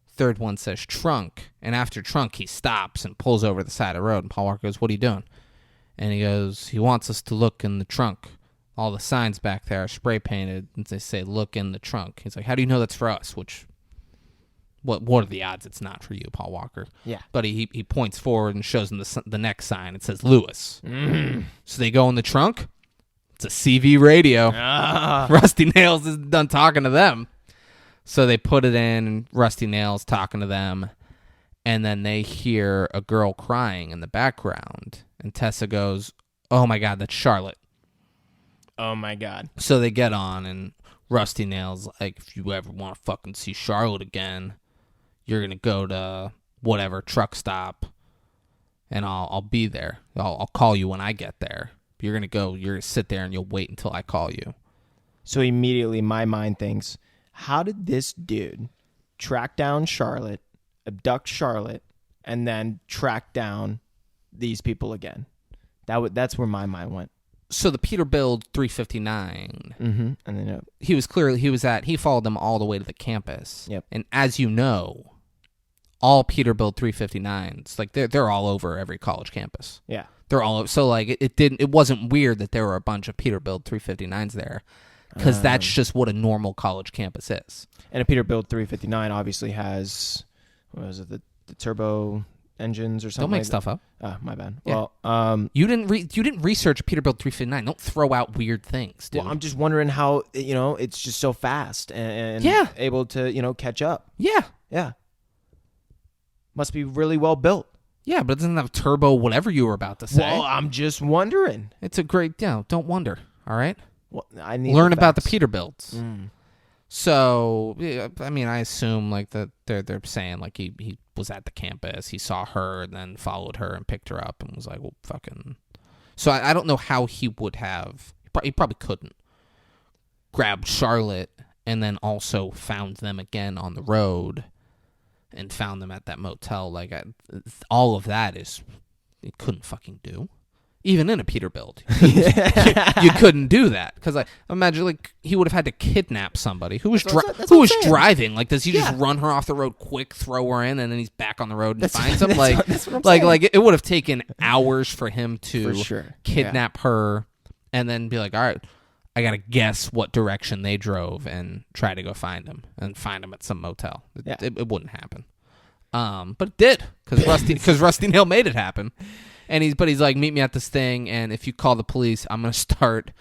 third one says "trunk," and after "trunk," he stops and pulls over the side of the road. And Paul Walker goes, "What are you doing?" And he goes, "He wants us to look in the trunk. All the signs back there are spray painted, and they say look in the trunk." He's like, "How do you know that's for us?" Which, what are the odds it's not for you, Paul Walker?
Yeah.
But he points forward and shows them the next sign. It says Lewis. So they go in the trunk. It's a CV radio. Rusty Nails is done talking to them. So they put it in, and Rusty Nails talking to them. And then they hear a girl crying in the background. And Tessa goes, "Oh, my God, that's Charlotte."
Oh, my God.
So they get on, and Rusty Nails like, "If you ever want to fucking see Charlotte again, you're going to go to whatever truck stop, and I'll be there. I'll call you when I get there. You're going to sit there, and you'll wait until I call you."
So immediately my mind thinks, how did this dude track down Charlotte, abduct Charlotte, and then track down these people again? That's where my mind went.
So the Peterbilt 359,
Mm-hmm. And then
he followed them all the way to the campus.
Yep.
And as you know, all Peterbilt 359s, like they're all over every college campus.
yeah.
They're all over. So like it wasn't weird that there were a bunch of Peterbilt 359s there, because that's just what a normal college campus is.
And a Peterbilt 359 obviously has, what was it, the turbo engines or something.
Don't make
like
stuff up.
My bad.
Yeah.
Well,
You didn't research a Peterbilt 359. Don't throw out weird things, dude.
well, I'm just wondering how, it's just so fast and
Yeah.
able to, catch up.
Yeah.
Yeah. Must be really well built.
Yeah, but it doesn't have turbo whatever you were about to say.
Well, I'm just wondering.
It's a great, don't wonder, all right?
Well, I need
Learn
the
about the
facts.
Peterbilts. So, yeah, I mean, I assume like that they're saying like he was at the campus, he saw her and then followed her and picked her up and was like, well, fucking. So I don't know how he would have. He probably couldn't grabbed Charlotte and then also found them again on the road and found them at that motel. Like all of that is it couldn't fucking do. Even in a Peterbilt, you couldn't do that, because I imagine like he would have had to kidnap somebody who was driving. Like, does he just run her off the road quick, throw her in, and then he's back on the road and finds them? Like,
that's what I'm saying.
like it would have taken hours for him to
For sure.
kidnap her and then be like, all right, I gotta guess what direction they drove and try to go find him at some motel. It wouldn't happen, but it did, because Rusty Nail made it happen. And he's like, meet me at this thing, and if you call the police, I'm gonna start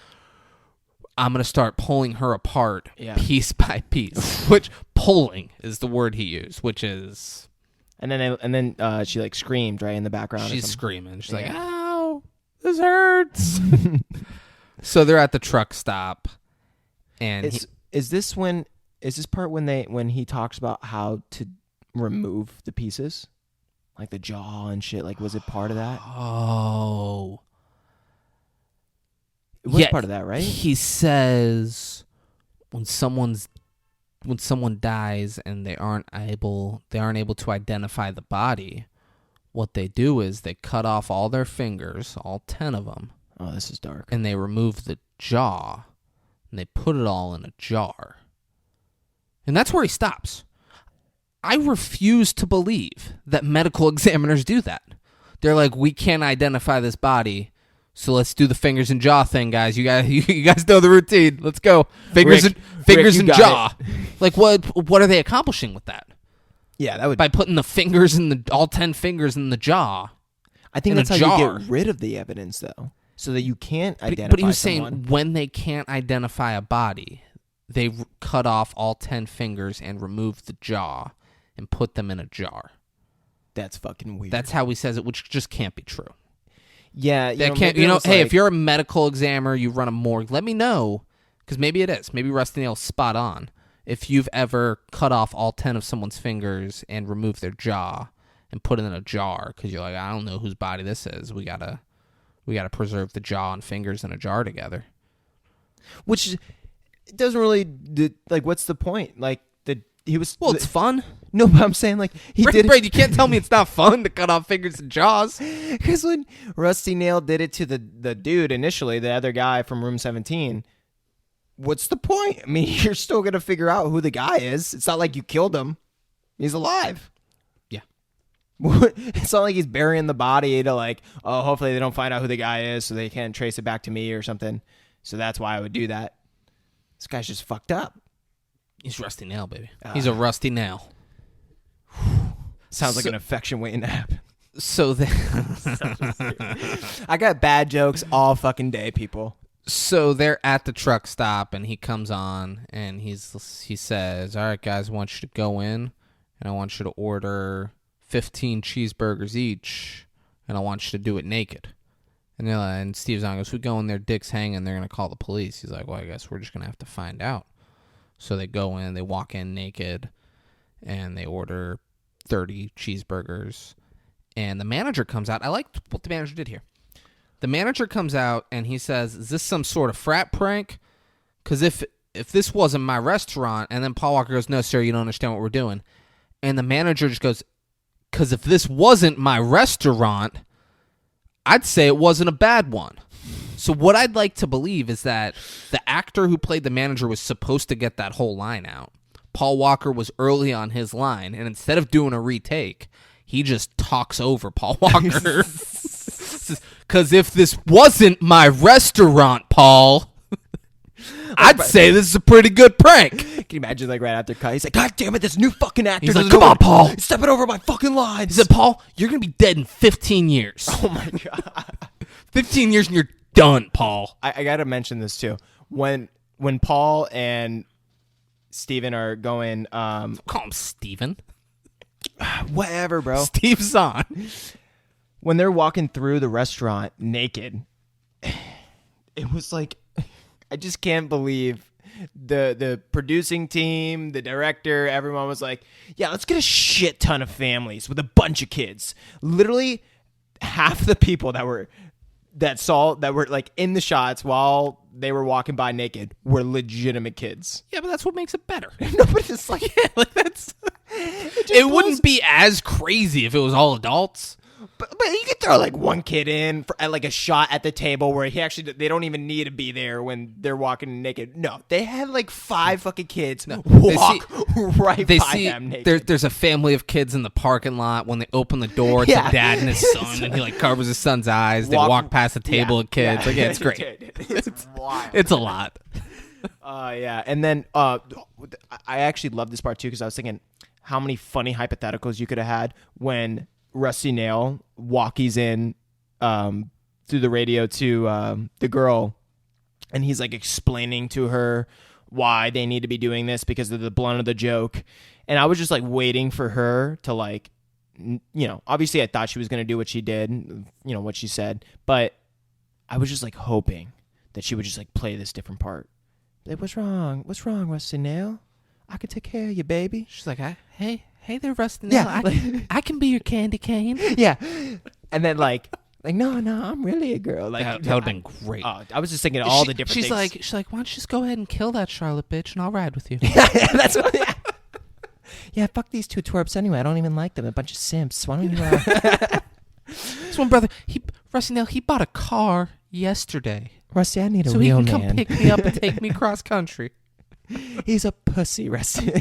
pulling her apart piece by piece. Which pulling is the word he used, which is.
And then she like screamed right in the background.
She's screaming. She's like, "Ow, this hurts." So they're at the truck stop, and
is this part when he talks about how to remove the pieces? Like the jaw and shit. Like, was it part of that?
Oh.
It was part of that, right?
He says when someone dies and they aren't able to identify the body, what they do is they cut off all their fingers, all 10 of them.
Oh, this is dark.
And they remove the jaw, and they put it all in a jar. And that's where he stops. I refuse to believe that medical examiners do that. They're like, we can't identify this body, so let's do the fingers and jaw thing, guys. You guys know the routine. Let's go. Fingers and jaw. Like, what are they accomplishing with that?
Yeah, that would
by putting the fingers in all 10 fingers in the jaw.
I think that's how
jar.
you get rid of the evidence, though, so that you can't identify.
But he was
someone.
saying when they can't identify a body, they cut off all 10 fingers and remove the jaw and put them in a jar.
That's fucking weird.
That's how he says it, which just can't be true.
Yeah,
that can't. Hey, if you're a medical examiner, you run a morgue, let me know, because maybe it is. Maybe Rusty Nail's spot on. If you've ever cut off all 10 of someone's fingers and removed their jaw and put it in a jar, because you're like, I don't know whose body this is. We gotta we got to preserve the jaw and fingers in a jar together.
Which doesn't really like. What's the point? Like he was.
Well, it's fun.
No, but I'm saying like he did.
Right, you can't tell me it's not fun to cut off fingers and jaws.
Because when Rusty Nail did it to the dude initially, the other guy from Room 17, what's the point? I mean, you're still gonna figure out who the guy is. It's not like you killed him; he's alive.
Yeah.
It's not like he's burying the body to like, oh, hopefully they don't find out who the guy is, so they can't trace it back to me or something. So that's why I would do that. This guy's just fucked up.
He's Rusty Nail, baby. He's a Rusty Nail.
Sounds like an affection waiting to happen.
So
I got bad jokes all fucking day, people.
So they're at the truck stop, and he comes on, and he says, all right, guys, I want you to go in, and I want you to order 15 cheeseburgers each, and I want you to do it naked. And Steve Zahn goes, we go in there, dick's hanging, they're going to call the police. He's like, well, I guess we're just going to have to find out. So they go in, they walk in naked, and they order 30 cheeseburgers. And the manager comes out. I like what the manager did here. The manager comes out, and he says, is this some sort of frat prank? Because if this wasn't my restaurant, and then Paul Walker goes, no, sir, you don't understand what we're doing. And the manager just goes, because if this wasn't my restaurant, I'd say it wasn't a bad one. So what I'd like to believe is that the actor who played the manager was supposed to get that whole line out. Paul Walker was early on his line, and instead of doing a retake, he just talks over Paul Walker. Because if this wasn't my restaurant, Paul, I'd say this is a pretty good prank.
Can you imagine, like, right after cut, he's like, God damn it, this new fucking actor.
He's like, come on, Paul.
He's stepping over my fucking lines.
He said, Paul, you're going to be dead in 15 years.
Oh, my God.
15 years and you're done, Paul.
I got to mention this, too. When Paul and Steven are going...
Call him Steven.
Whatever, bro.
Steve Zahn.
When they're walking through the restaurant naked, it was like... I just can't believe the producing team, the director, everyone was like, yeah, let's get a shit ton of families with a bunch of kids. Literally half the people that were like in the shots while they were walking by naked were legitimate kids.
Yeah, but that's what makes it better.
No, but it's like, yeah, like that's...
It wouldn't be as crazy if it was all adults.
But you could throw like one kid in for like a shot at the table where they don't even need to be there when they're walking naked. No, they had like 5 fucking kids walk right by them naked.
There's a family of kids in the parking lot. When they open the door, it's a dad and his son, and he like covers his son's eyes. They walk past a table of kids. Like, yeah, it's great.
It's wild.
It's a lot.
Yeah, and then I actually love this part too because I was thinking how many funny hypotheticals you could have had when Rusty Nail walkies in through the radio to the girl, and he's like explaining to her why they need to be doing this because of the blunt of the joke. And I was just like waiting for her to like, obviously I thought she was going to do what she did, what she said, but I was just like hoping that she would just like play this different part. Like, what's wrong? What's wrong, Rusty Nail? I can take care of you, baby.
She's like, hey there, Rusty Nail.
Yeah,
I can be your candy cane.
Yeah. And then like no, I'm really a girl. Like
that would have been great.
I was just thinking all the different things.
She's like, why don't you just go ahead and kill that Charlotte bitch, and I'll ride with you.
Yeah, that's what. Yeah. Yeah, fuck these 2 twerps anyway. I don't even like them. A bunch of simps. Why don't you?
This one brother, Rusty Nail, he bought a car yesterday.
Rusty, I need a
so
real
he can
man.
come pick me up and take me cross country.
He's a pussy, Rusty.
She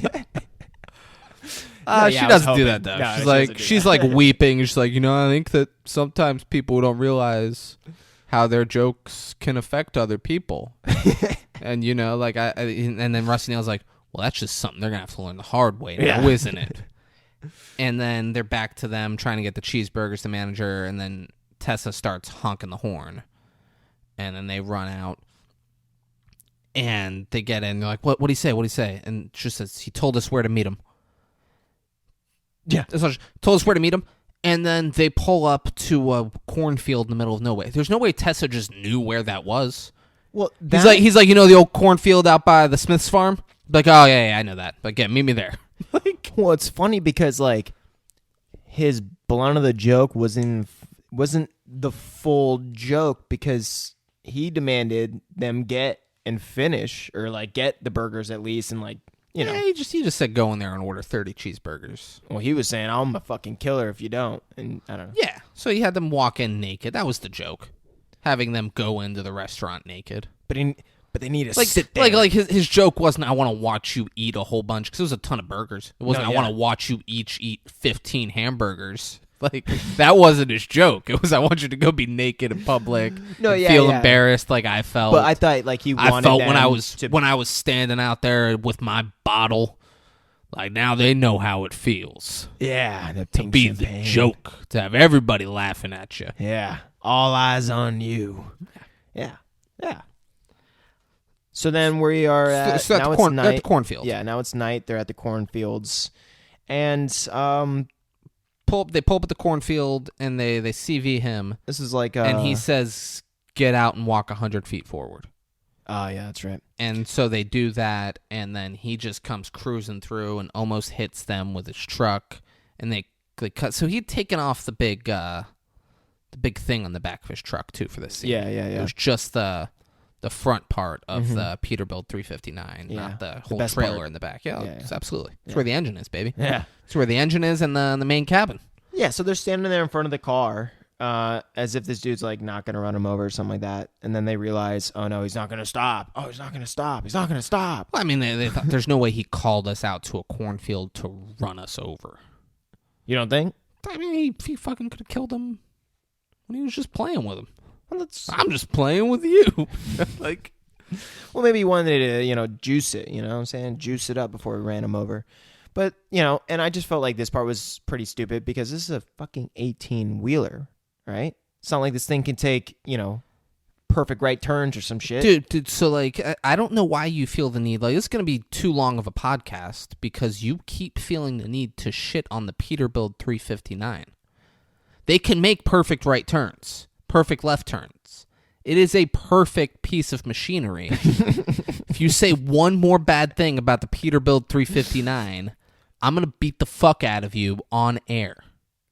doesn't do that though.
No,
she's like weeping. She's like, I think that sometimes people don't realize how their jokes can affect other people. And and then Rusty Nail's like, well, that's just something they're gonna have to learn the hard way now, isn't it? And then they're back to them trying to get the cheeseburgers, the manager, and then Tessa starts honking the horn, and then they run out. And they get in. They're like, "What? What did he say? What did he say?" And she says, "He told us where to meet him."
Yeah,
told us where to meet him. And then they pull up to a cornfield in the middle of nowhere. There's no way Tessa just knew where that was.
Well,
he's like, the old cornfield out by the Smith's farm. Like, oh yeah, I know that. But yeah, meet me there.
Well, it's funny because like his blunt of the joke was in wasn't the full joke because he demanded them get and finish, or like get the burgers at least, and like
Yeah, he just said go in there and order 30 cheeseburgers.
Well, he was saying I'm a fucking killer if you don't, and I don't know.
Yeah, so he had them walk in naked. That was the joke, having them go into the restaurant naked.
But they need to
Like
sit there.
like his joke wasn't I want to watch you eat a whole bunch because it was a ton of burgers. It wasn't
No,
I want to watch you eat 15 hamburgers. Like that wasn't his joke. It was I want you to go be naked in public.
No,
and
yeah,
feel
yeah.
embarrassed like I felt.
But I thought like he wanted
I felt
them
when I was standing out there with my bottle. Like now they know how it feels
the
to be the joke, to have everybody laughing at you.
Yeah, all eyes on you. Yeah. So then we are at,
So
now
at the
it's night.
at the cornfield.
Yeah, now it's night. They're at the cornfields, and
They pull up at the cornfield and they CV him,
this is like
and he says, "Get out and walk 100 feet forward."
Oh yeah, that's right.
And so they do that, and then he just comes cruising through and almost hits them with his truck, and they cut. So he'd taken off the big thing on the back of his truck too for this scene.
Yeah.
It was just the front part of the Peterbilt 359,
Yeah.
not the
The
whole
best
trailer
part.
in the back. Yeah,
Yeah.
it's absolutely. It's
Yeah.
where the engine is, baby.
Yeah.
It's where the engine is and the main cabin.
Yeah, so they're standing there in front of the car, as if this dude's like not gonna run him over or something like that, and then they realize, oh no, he's not gonna stop. Oh, he's not gonna stop. He's not gonna stop.
Well, I mean, they thought there's no way he called us out to a cornfield to run us over.
You don't think?
I mean, he fucking could have killed him when he was just playing with him.
Well, that's
I'm just playing with you. Like,
well, maybe he wanted to, juice it. You know what I'm saying? Juice it up before we ran him over. But and I just felt like this part was pretty stupid because this is a fucking 18-wheeler, right? It's not like this thing can take perfect right turns or some shit.
dude, so like, I don't know why you feel the need. Like, this is going to be too long of a podcast because you keep feeling the need to shit on the Peterbilt 359. They can make perfect right turns, perfect left turns. It is a perfect piece of machinery. If you say one more bad thing about the Peterbilt 359, I'm going to beat the fuck out of you on air.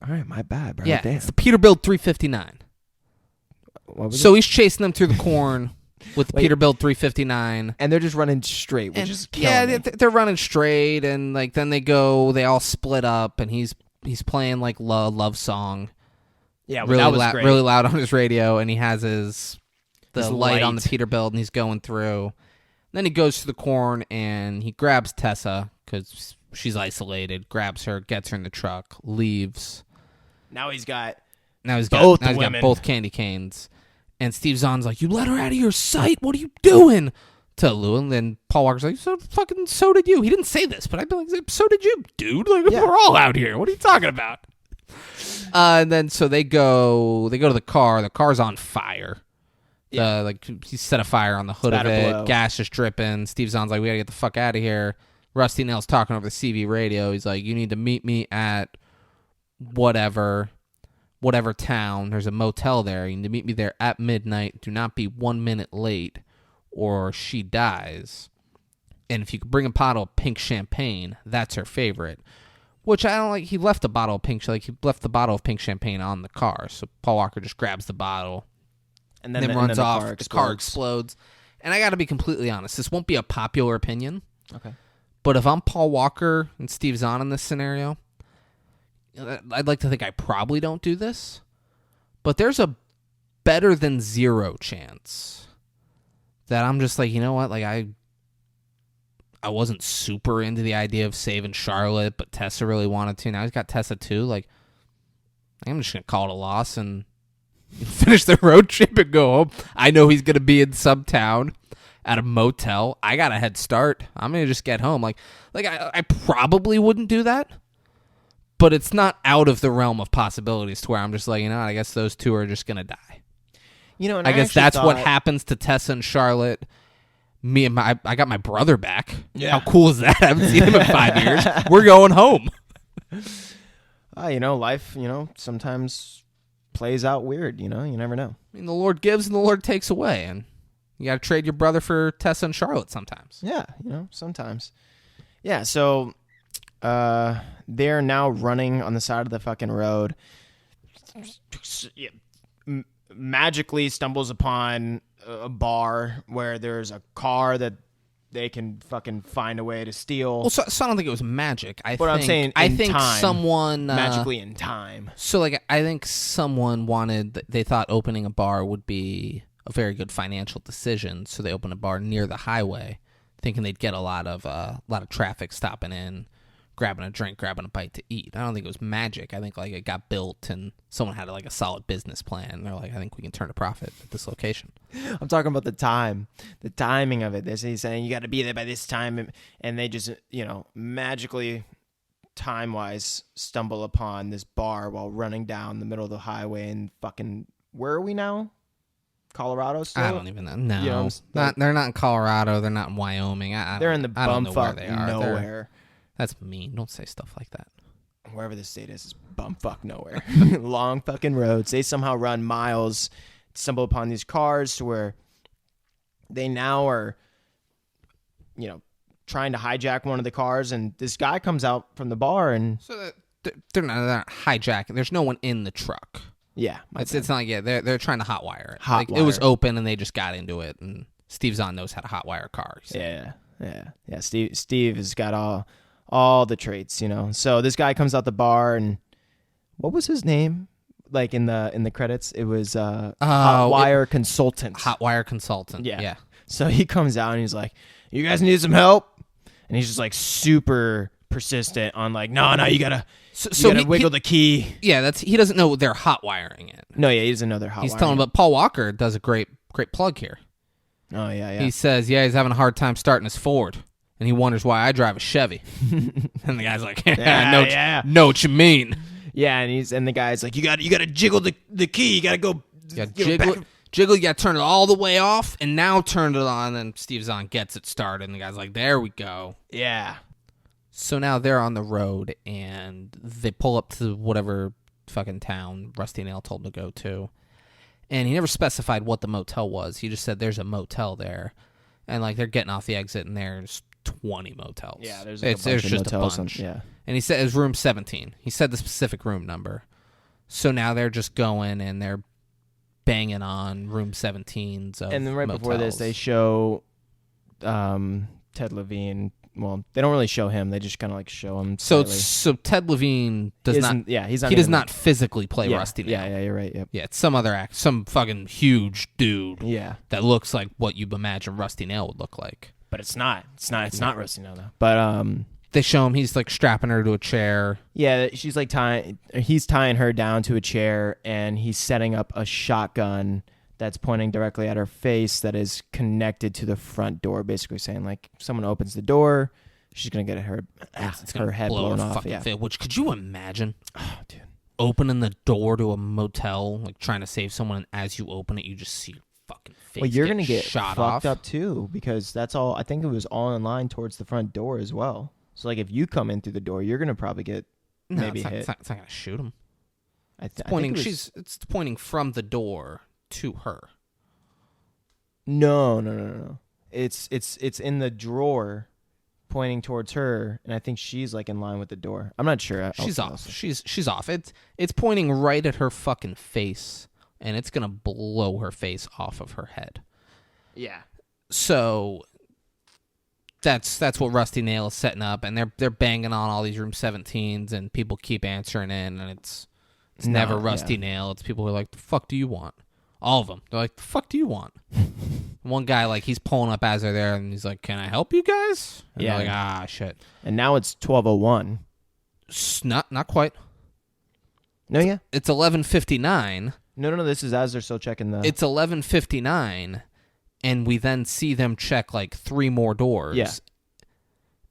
All right, my bad, bro.
Yeah,
Damn.
it's the Peterbilt 359.
What was
So
it?
he's chasing them through the corn with the
Wait.
Peterbilt 359.
And they're just running straight, which
And
is killing me.
they're running straight, and like then they all split up, and he's playing like love song,
Yeah, well,
really
that was
loud,
great.
really loud on his radio, and he has his
His
light on the
light.
Peterbilt, and he's going through. Then he goes to the corn and he grabs Tessa because she's isolated. Grabs her, gets her in the truck, leaves.
Now he's got
Now he's
Both
got
women.
both candy canes. And Steve Zahn's like, "You let her out of your sight. What are you doing?" To Lou, and then Paul Walker's like, so did you. He didn't say this, but I'd be like, so did you, dude. Like,
Yeah.
we're all out here. What are you talking about? And then so they go to the car. The car's on fire. Like he set a fire on the hood of
Spatter
it.
blow.
Gas is dripping. Steve Zahn's like, "We gotta get the fuck out of here." Rusty Nail's talking over the CV radio. He's like, "You need to meet me at whatever town. There's a motel there. You need to meet me there at midnight. Do not be 1 minute late, or she dies. And if you could bring a bottle of pink champagne, that's her favorite." Which I don't like. He left the bottle of pink. He left the bottle of pink champagne on the car. So Paul Walker just grabs the bottle.
and
Then
then
runs
the
off.
Car
The car explodes. And I got to be completely honest. This won't be a popular opinion.
Okay.
But if I'm Paul Walker and Steve Zahn in this scenario, I'd like to think I probably don't do this. But there's a better than zero chance that I'm just like, you know what? Like I wasn't super into the idea of saving Charlotte, but Tessa really wanted to. Now he's got Tessa too. Like, I'm just going to call it a loss and finish the road trip and go home. I know he's going to be in some town at a motel. I got a head start. I'm going to just get home. Like I probably wouldn't do that, but it's not out of the realm of possibilities to where I'm just like, you know what, I guess those two are just going to die.
And
I guess
actually
that's what
thought-
happens to Tessa and Charlotte. I got my brother back.
Yeah.
How cool is that? I haven't seen him in 5 years. We're going home.
Life, sometimes plays out weird, you never know.
I mean, the Lord gives and the Lord takes away, and you got to trade your brother for Tessa and Charlotte sometimes.
Yeah, sometimes. Yeah, so they're now running on the side of the fucking road magically stumbles upon a bar where there's a car that they can fucking find a way to steal.
Well, so I don't think it was magic.
I'm saying
I
in
think
time.
someone
Magically in time.
So, like, I think someone they thought opening a bar would be a very good financial decision, so they opened a bar near the highway, thinking they'd get a lot of traffic stopping in, grabbing a drink, grabbing a bite to eat. I don't think it was magic. I think, like, it got built and someone had, like, a solid business plan. They're like, I think we can turn a profit at this location.
I'm talking about the timing of it. He's saying you got to be there by this time, and they just, magically, time-wise, stumble upon this bar while running down the middle of the highway and fucking, where are we now? Colorado still?
I don't even know. No,
You know,
they're not in Colorado. They're not in Wyoming.
they're in the
I don't know where
bumfuck
they are.
nowhere.
That's mean. Don't say stuff like that.
Wherever the state is bumfuck nowhere. Long fucking roads. They somehow run miles, stumble upon these cars to where they now are, trying to hijack one of the cars, and this guy comes out from the bar and
So they're not hijacking. There's no one in the truck.
yeah,
It's not like they're trying to hotwire it.
Hotwire.
It was open and they just got into it. And Steve Zahn knows how to hotwire a car. So.
Yeah. Steve has got all the traits, So this guy comes out the bar, and what was his name? Like in the credits, it was Hotwire Consultant.
Hotwire consultant. Yeah.
So he comes out and he's like, "You guys need some help?" And he's just like super persistent on like, "No, you gotta wiggle the key."
Yeah, he doesn't know they're hotwiring it.
No, yeah, he doesn't know they're hotwiring.
He's telling him, but Paul Walker does a great plug here.
Oh yeah.
He says, he's having a hard time starting his Ford, and he wonders why I drive a Chevy. And the guy's like, know what you mean.
Yeah, and the guy's like, you got to jiggle the key. You got to go.
Jiggle. You got to turn it all the way off, and now turn it on. And Steve Zahn gets it started, and the guy's like, there we go.
Yeah.
So now they're on the road, and they pull up to whatever fucking town Rusty Nail told them to go to. And he never specified what the motel was. He just said there's a motel there. And, like, they're getting off the exit, and there's 20 motels.
Yeah, there's
just
motels
a bunch.
Yeah.
And he said it was room 17. He said the specific room number. So now they're just going, and they're banging on room 17s of
And then right before this,
motels.
they show Ted Levine. Well, they don't really show him. They just kind of like show him.
So
slightly.
Ted Levine does not.
Yeah,
He does not physically play Rusty Nail.
Yeah, you're right. Yep.
Yeah, it's some other some fucking huge dude.
Yeah,
that looks like what you imagine Rusty Nail would look like.
but it's not. It's not Rusty Nail though. But
they show him he's like strapping her to a chair.
Yeah, she's like he's tying her down to a chair, and he's setting up a shotgun that's pointing directly at her face that is connected to the front door, basically saying like, someone opens the door, she's gonna get her head blown off. Yeah.
Which, could you imagine?
Oh, dude.
Opening the door to a motel, like trying to save someone, and as you open it, you just see your fucking face.
Well, you're gonna get
shot
fucked
off.
up too, because that's all. I think it was all in line towards the front door as well. So like, if you come in through the door, you're gonna probably get maybe hit.
It's not gonna shoot him.
It's
pointing. It's pointing from the door to her.
No. It's in the drawer, pointing towards her, and I think she's like in line with the door. I'm not sure.
She's off. She's off. It's pointing right at her fucking face, and it's gonna blow her face off of her head.
Yeah.
So that's what Rusty Nail is setting up, and they're banging on all these room 17s, and people keep answering in, and it's never Rusty Nail. It's people who are like, the fuck do you want? All of them. They're like, the fuck do you want? One guy, like, he's pulling up as they're there, and he's like, can I help you guys? And
Yeah.
they're like, shit.
And now it's 12:01.
Not quite.
No, yeah.
It's 11:59.
No. This is as they're still checking the.
It's 11:59, and we then see them check like 3 more doors.
Yeah.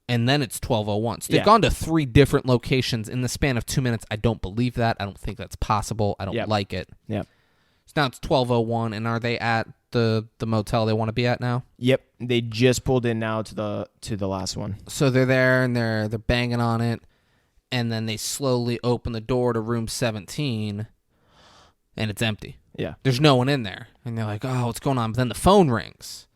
And then it's 12:01. So they've
Yeah.
gone to 3 different locations in the span of 2 minutes. I don't believe that. I don't think that's possible. I don't like it.
Yep.
So now it's 12:01, and are they at the motel they want to be at now?
Yep. They just pulled in now to the last one.
So they're there, and they're banging on it, and then they slowly open the door to room 17, and it's empty.
Yeah.
There's no one in there. And they're like, oh, what's going on? But then the phone rings.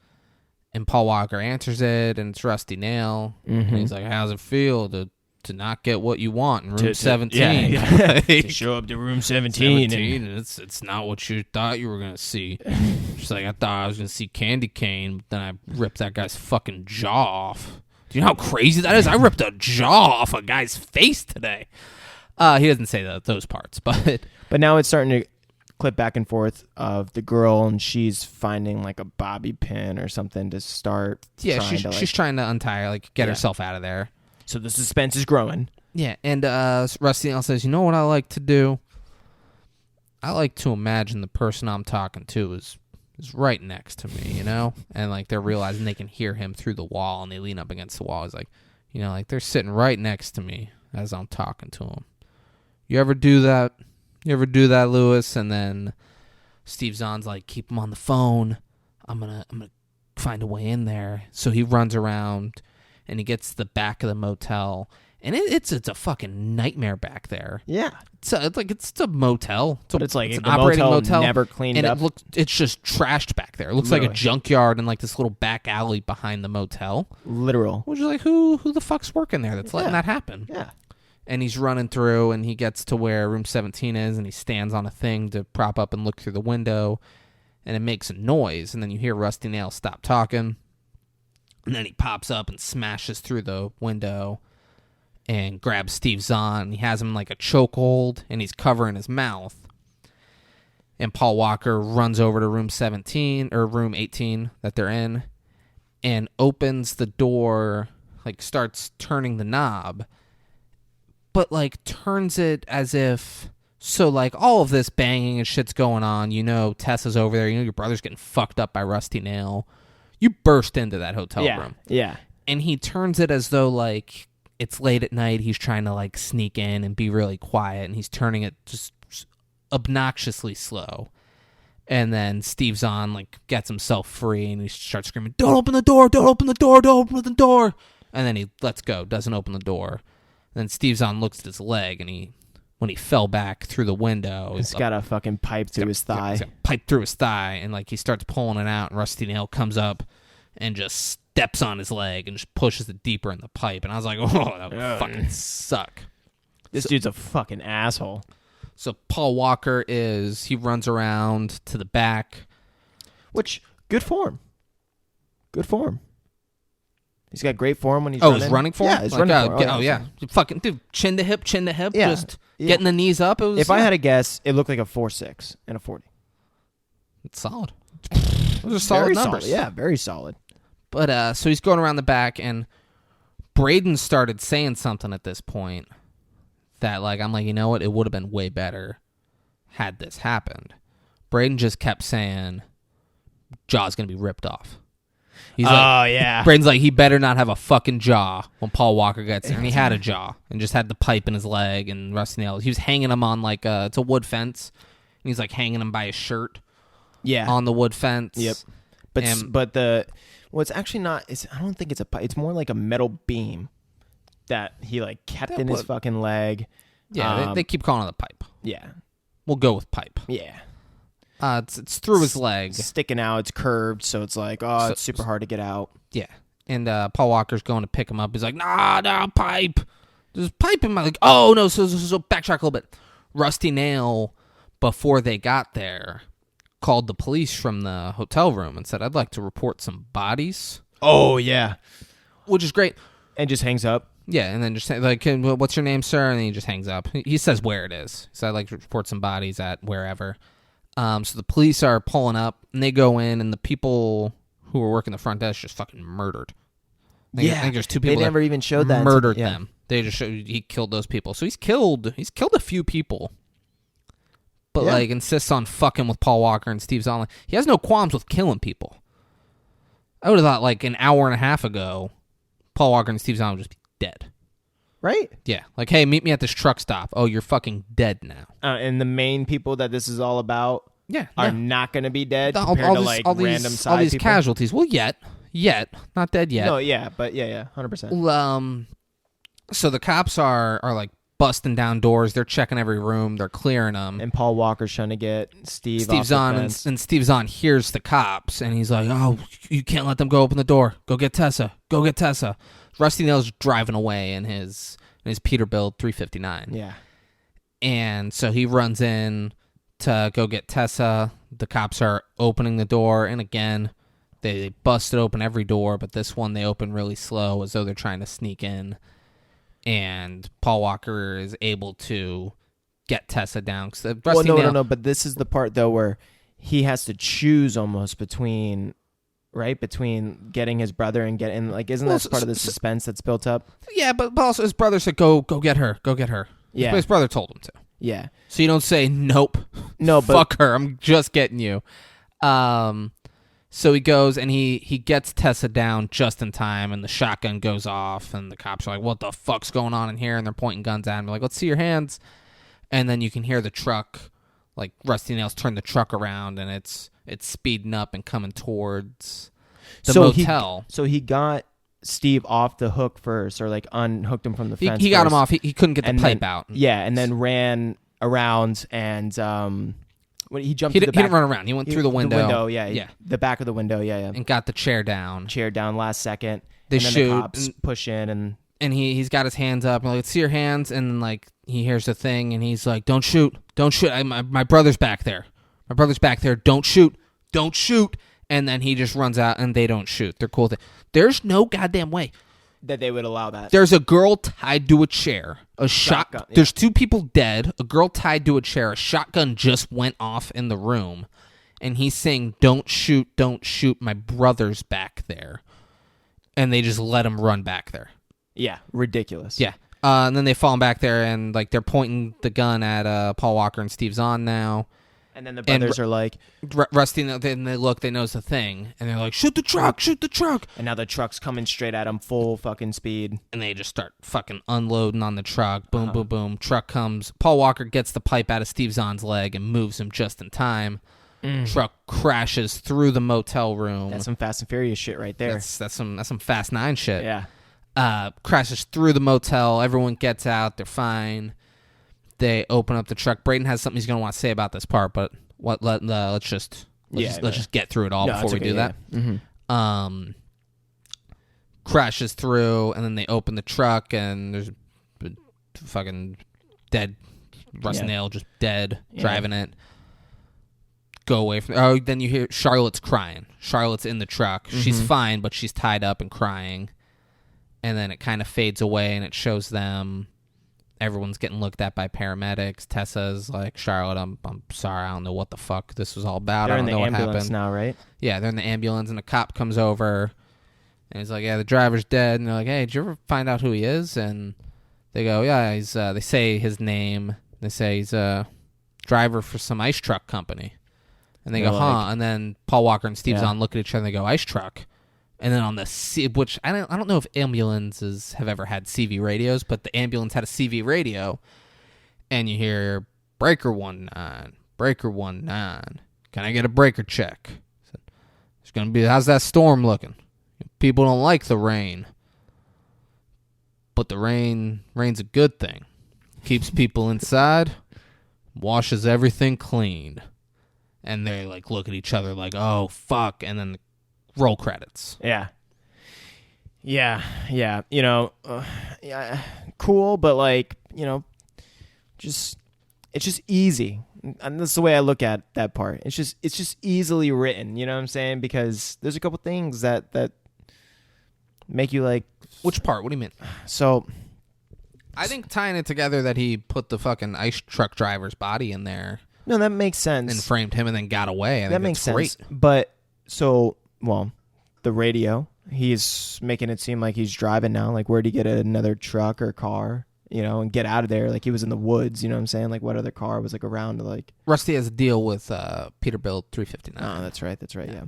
And Paul Walker answers it, and it's Rusty Nail.
Mm-hmm.
And he's like, how's it feel to to not get what you want in room 17.
Yeah.
Like,
To show up to room 17.
and it's not what you thought you were gonna see. She's like, I thought I was gonna see Candy Cane, but then I ripped that guy's fucking jaw off. Do you know how crazy that is? I ripped a jaw off a guy's face today. He doesn't say those parts, but
now it's starting to clip back and forth of the girl, and she's finding like a bobby pin or something to start.
yeah, she's trying to untie her, like get herself out of there.
So the suspense is growing.
Yeah, and Rusty Nail says, you know what I like to do? I like to imagine the person I'm talking to is right next to me, you know? And, like, they're realizing they can hear him through the wall, and they lean up against the wall. He's like, you know, like, they're sitting right next to me as I'm talking to them. You ever do that? You ever do that, Lewis? And then Steve Zahn's like, keep him on the phone. I'm gonna find a way in there. So he runs around, and he gets to the back of the motel, and it's a fucking nightmare back there.
Yeah.
It's a motel.
It's like
an
the
operating
motel never cleaned
and
up.
It's just trashed back there. It looks like a junkyard and like this little back alley behind the motel.
Literal.
Which is like, who the fuck's working there that's letting that happen?
Yeah.
And he's running through, and he gets to where room 17 is, and he stands on a thing to prop up and look through the window, and it makes a noise, and then you hear Rusty Nail stop talking, and then he pops up and smashes through the window and grabs Steve Zahn. He has him like a chokehold, and he's covering his mouth. And Paul Walker runs over to room 17, or room 18 that they're in, and opens the door, like starts turning the knob, but like turns it as if, so like all of this banging and shit's going on, you know Tessa's over there, you know your brother's getting fucked up by Rusty Nail. You burst into that hotel room.
Yeah.
And he turns it as though like it's late at night, he's trying to like sneak in and be really quiet, and he's turning it just obnoxiously slow. And then Steve Zahn like gets himself free, and he starts screaming, don't open the door, don't open the door, don't open the door. And then he lets go, doesn't open the door. Then Steve Zahn looks at his leg, and when he fell back through the window,
he's got a fucking pipe through his thigh.
He's got a pipe through his thigh, and like he starts pulling it out, and Rusty Nail comes up and just steps on his leg and just pushes it deeper in the pipe. And I was like, oh, that would fucking suck.
This dude's a fucking asshole.
So Paul Walker he runs around to the back.
Which, good form. Good form. He's got great form when he's
he's running for him?
Yeah, he's running for him.
Oh, yeah. Fucking, dude, chin to hip,
Yeah.
just getting the knees up.
If I had to guess, it looked like a 4.6 and a 40.
It's solid. Those are solid numbers.
Solid. Yeah, very solid.
But, so he's going around the back, and Braden started saying something at this point that, like, I'm like, you know what? It would have been way better had this happened. Braden just kept saying, jaw's going to be ripped off. He's
yeah.
Braden's like, he better not have a fucking jaw when Paul Walker gets there. And he had a jaw and just had the pipe in his leg and Rusty Nail. He was hanging him on like it's a wood fence. And he's like hanging him by his shirt.
Yeah.
On the wood fence.
Yep. But it's actually not. I don't think it's a pipe. It's more like a metal beam that he like kept in his fucking leg.
Yeah, they keep calling it a pipe.
Yeah.
We'll go with pipe.
Yeah.
It's through his leg.
Sticking out. It's curved, so it's like, it's super hard to get out.
Yeah. And Paul Walker's going to pick him up. He's like, nah, pipe. There's pipe in my leg. Oh, no, so backtrack a little bit. Rusty Nail, before they got there, called the police from the hotel room and said, I'd like to report some bodies.
Oh, yeah.
Which is great.
And just hangs up.
Yeah, and then just like, what's your name, sir? And then he just hangs up. He says where it is. So I'd like to report some bodies at wherever. So the police are pulling up, and they go in, and the people who were working the front desk just fucking murdered. I think there's two people.
They never even showed that.
Murdered them. They just showed he killed those people. So he's killed a few people, but like insists on fucking with Paul Walker and Steve Zahn. He has no qualms with killing people. I would have thought like an hour and a half ago, Paul Walker and Steve Zahn would just be dead.
Right?
Yeah. Like, hey, meet me at this truck stop. Oh, you're fucking dead now.
And the main people that this is all about are not going to be dead compared to like random side
all these
people.
casualties. Well, yet. Not dead yet.
No, yeah, but yeah, 100%.
So the cops are like busting down doors. They're checking every room. They're clearing them.
And Paul Walker's trying to get Steve off
Zahn
the fence.
and Steve Zahn hears the cops, and he's like, oh, you can't let them go open the door. Go get Tessa. Rusty Nail's driving away in his and he's Peterbilt 359.
Yeah.
And so he runs in to go get Tessa. The cops are opening the door, and again, they busted open every door, but this one they open really slow as though they're trying to sneak in. And Paul Walker is able to get Tessa down.
No. But this is the part, though, where he has to choose almost between getting his brother and getting, like, isn't that part of the suspense that's built up?
Yeah, but also his brother said, go get her. Go get her.
Yeah.
His brother told him to.
Yeah.
So you don't say, nope.
No, but
fuck her. I'm just getting you. So he goes and he gets Tessa down just in time, and the shotgun goes off, and the cops are like, what the fuck's going on in here? And they're pointing guns at him. They're like, let's see your hands. And then you can hear the truck, like Rusty Nails turn the truck around, and it's speeding up and coming towards the motel.
So he got Steve off the hook first, or like unhooked him from the fence.
He got him off. He couldn't get the pipe out.
Yeah, and then ran around and when he jumped.
He
to the back,
didn't run around. He went through the window.
The back of the window. Yeah.
And got the chair down.
Last second.
They
and then
shoot.
The cops push in
and he's got his hands up. And like, let's see your hands. And like he hears the thing, and he's like, "Don't shoot! Don't shoot! My brother's back there. My brother's back there. Don't shoot! Don't shoot!" And then he just runs out, and they don't shoot. They're cool. There's no goddamn way
that they would allow that.
There's a girl tied to a chair. A shotgun.
Yeah.
There's two people dead. A girl tied to a chair. A shotgun just went off in the room, and he's saying, "Don't shoot! Don't shoot! My brother's back there." And they just let him run back there.
Yeah, ridiculous.
Yeah. And then they fall back there, and like they're pointing the gun at Paul Walker and Steve Zahn now.
And then the brothers are like...
Rusty, then they look, they notice the thing, and they're like, shoot the truck, shoot the truck.
And now the truck's coming straight at them, full fucking speed.
And they just start fucking unloading on the truck. Boom, boom, boom. Truck comes. Paul Walker gets the pipe out of Steve Zahn's leg and moves him just in time. Truck crashes through the motel room.
That's some Fast and Furious shit right there.
That's some Fast 9 shit.
Yeah.
Crashes through the motel. Everyone gets out. They're fine. They open up the truck. Braden has something he's going to want to say about this part, but let's just get through it all before we do that.
Mm-hmm.
Crashes through, and then they open the truck, and there's a fucking dead Rusty Nail, just dead, driving it. Go away from. Oh, then you hear Charlotte's crying. Charlotte's in the truck. She's fine, but she's tied up and crying. And then it kind of fades away, and it shows them. Everyone's getting looked at by paramedics. Tessa's like, Charlotte, I'm sorry. I don't know what the fuck this was all about.
They're
I don't know what happened.
in the ambulance now, right?
Yeah, they're in the ambulance, and a cop comes over, and he's like, yeah, the driver's dead. And they're like, hey, did you ever find out who he is? And they go, yeah, he's. They say his name. They say he's a driver for some ice truck company. And they go, huh? And then Paul Walker and Steve Zahn look at each other, and they go, ice truck. And then on the which I don't know if ambulances have ever had CV radios, but the ambulance had a CV radio, and you hear breaker 19, breaker 19. Can I get a breaker check? It's gonna be. How's that storm looking? People don't like the rain, but the rain's a good thing. Keeps people inside, washes everything clean. And they like look at each other like, oh fuck, and then roll credits.
Yeah. You know, cool, but like, you know, it's just easy. And that's the way I look at that part. It's just easily written. You know what I'm saying? Because there's a couple things that make you like.
Which part? What do you mean?
So,
I think tying it together that he put the fucking ice truck driver's body in there.
No, that makes sense.
And framed him and then got away.
That makes sense.
Great.
But the radio, he's making it seem like he's driving now. Like, where'd he get another truck or car, you know, and get out of there? Like, he was in the woods, you know what I'm saying? Like, what other car was like around? Like,
Rusty has a deal with Peterbilt 359.
Oh, that's right. Yeah.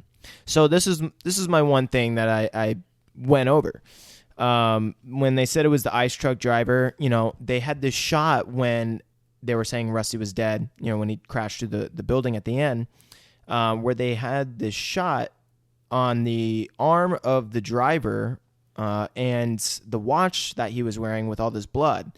So this is my one thing that I went over. When they said it was the ice truck driver, you know, they had this shot when they were saying Rusty was dead, you know, when he crashed through the building at the end, where they had this shot on the arm of the driver and the watch that he was wearing with all this blood.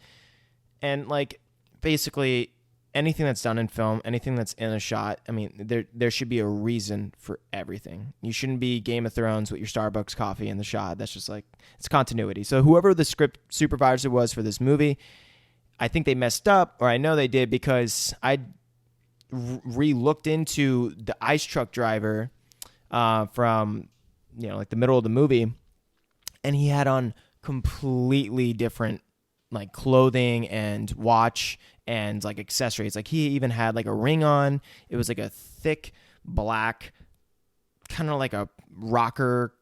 And, like, basically anything that's done in film, anything that's in a shot, I mean, there should be a reason for everything. You shouldn't be Game of Thrones with your Starbucks coffee in the shot. That's just like, it's continuity. So whoever the script supervisor was for this movie, I think they messed up, or I know they did, because I re-looked into the ice truck driver from, like the middle of the movie, and he had on completely different like clothing and watch and like accessories. Like he even had like a ring on. It was like a thick black, kind of like a rocker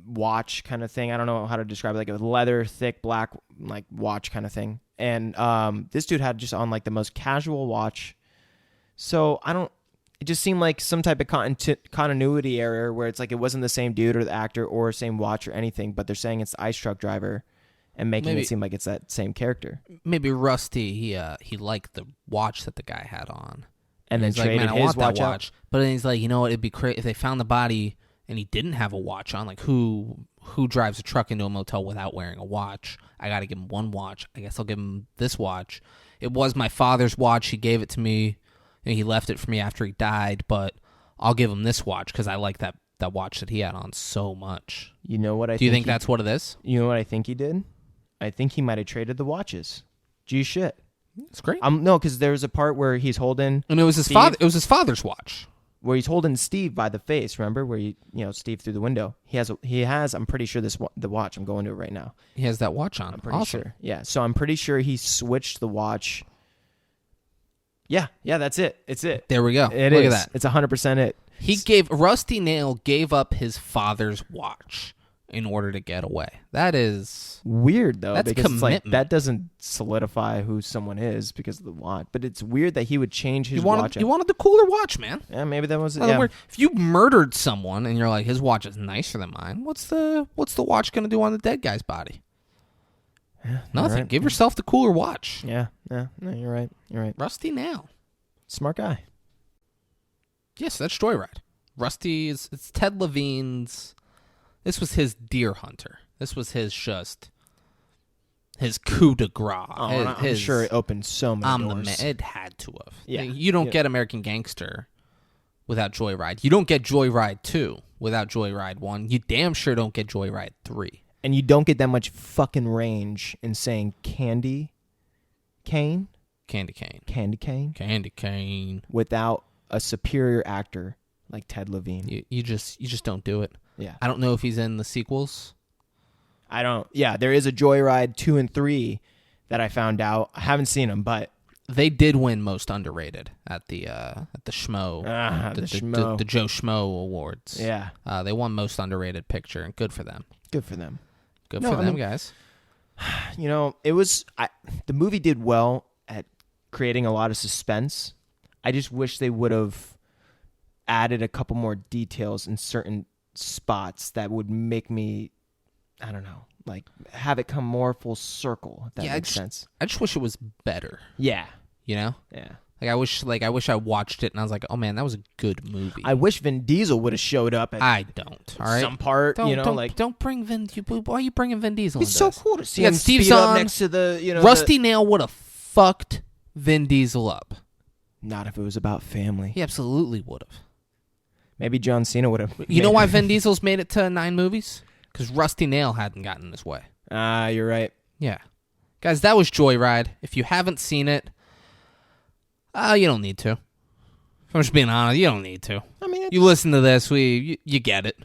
watch kind of thing. I don't know how to describe it. Like a leather, thick black like watch kind of thing. And this dude had just on like the most casual watch. So it just seemed like some type of continuity error where it's like it wasn't the same dude or the actor or same watch or anything, but they're saying it's the ice truck driver and making it seem like it's that same character.
Maybe Rusty, he liked the watch that the guy had on.
And then
he's like,
traded
man, I
his
want
watch
that
out.
watch. But then he's like, you know what, it'd be great if they found the body and he didn't have a watch on. Like, who drives a truck into a motel without wearing a watch? I got to give him one watch. I guess I'll give him this watch. It was my father's watch. He gave it to me, and he left it for me after he died, but I'll give him this watch because I like that watch that he had on so much.
You know what
Do you think that's what it is?
You know what I think he did? I think he might have traded the watches. Gee shit.
It's great.
No, because there's a part where he's holding,
And it was his
Steve-
father. It was his father's watch.
where he's holding Steve by the face. Remember where Steve through the window. He has. I'm pretty sure the watch. I'm going to it right now.
He has that watch on.
I'm pretty
Awesome.
sure. Yeah. So I'm pretty sure he switched the watch. Yeah. That's it. It's it.
There we go.
It
Look
is.
at that.
It's 100% it.
Rusty Nail gave up his father's watch in order to get away. That is
Weird though,
That's
because it's like
commitment.
that doesn't solidify who someone is because of the watch. But it's weird that he would change his
you wanted
watch.
you wanted the cooler watch, man.
Yeah, maybe that was it.
In other
Yeah.
words, if you murdered someone and you're like, his watch is nicer than mine, what's the watch gonna do on the dead guy's body? Nothing.
right.
Give yourself the cooler watch.
Yeah. No, you're right. You're right.
Rusty Nail.
Smart guy.
Yes, that's Joyride. Rusty it's Ted Levine's. This was his Deer Hunter. This was his coup de grace.
I'm sure it opened so many
I'm
doors.
the man. It had to have.
Yeah.
You don't get American Gangster without Joyride. You don't get Joyride 2 without Joyride 1. You damn sure don't get Joyride 3.
And you don't get that much fucking range in saying candy cane
Candy Cane.
candy cane
Cane.
without a superior actor like Ted Levine.
You just don't do it.
Yeah.
I don't know if he's in the sequels.
I don't. Yeah, there is a Joyride 2 and 3 that I found out. I haven't seen them, but
They did win most underrated at the Schmo,
the Schmo.
the Joe Schmo Awards.
yeah,
They won most underrated picture, and good for them.
good for them.
Good
No,
for
I
them,
mean-
guys.
It was the movie did well at creating a lot of suspense. I just wish they would have added a couple more details in certain spots that would make me, I don't know, like have it come more full circle. If that
Yeah,
makes sense.
I just wish it was better.
Yeah,
You know,
yeah.
I wish I watched it and I was like, oh man, that was a good movie.
I wish Vin Diesel would have showed up at
I don't. All right.
some part.
Don't bring Vin. Why are you bringing Vin Diesel?
it's
into
so
this?
cool to see
You got
him
Steve
speed up
Zahn.
next to the
Rusty Nail would have fucked Vin Diesel up.
Not if it was about family.
He absolutely would have.
Maybe John Cena would have.
You know why Vin Diesel's made it to 9 movies? Because Rusty Nail hadn't gotten in his way.
You're right.
Yeah. Guys, that was Joyride. If you haven't seen it, you don't need to. If I'm just being honest, you don't need to.
I mean,
You listen to this, you get it.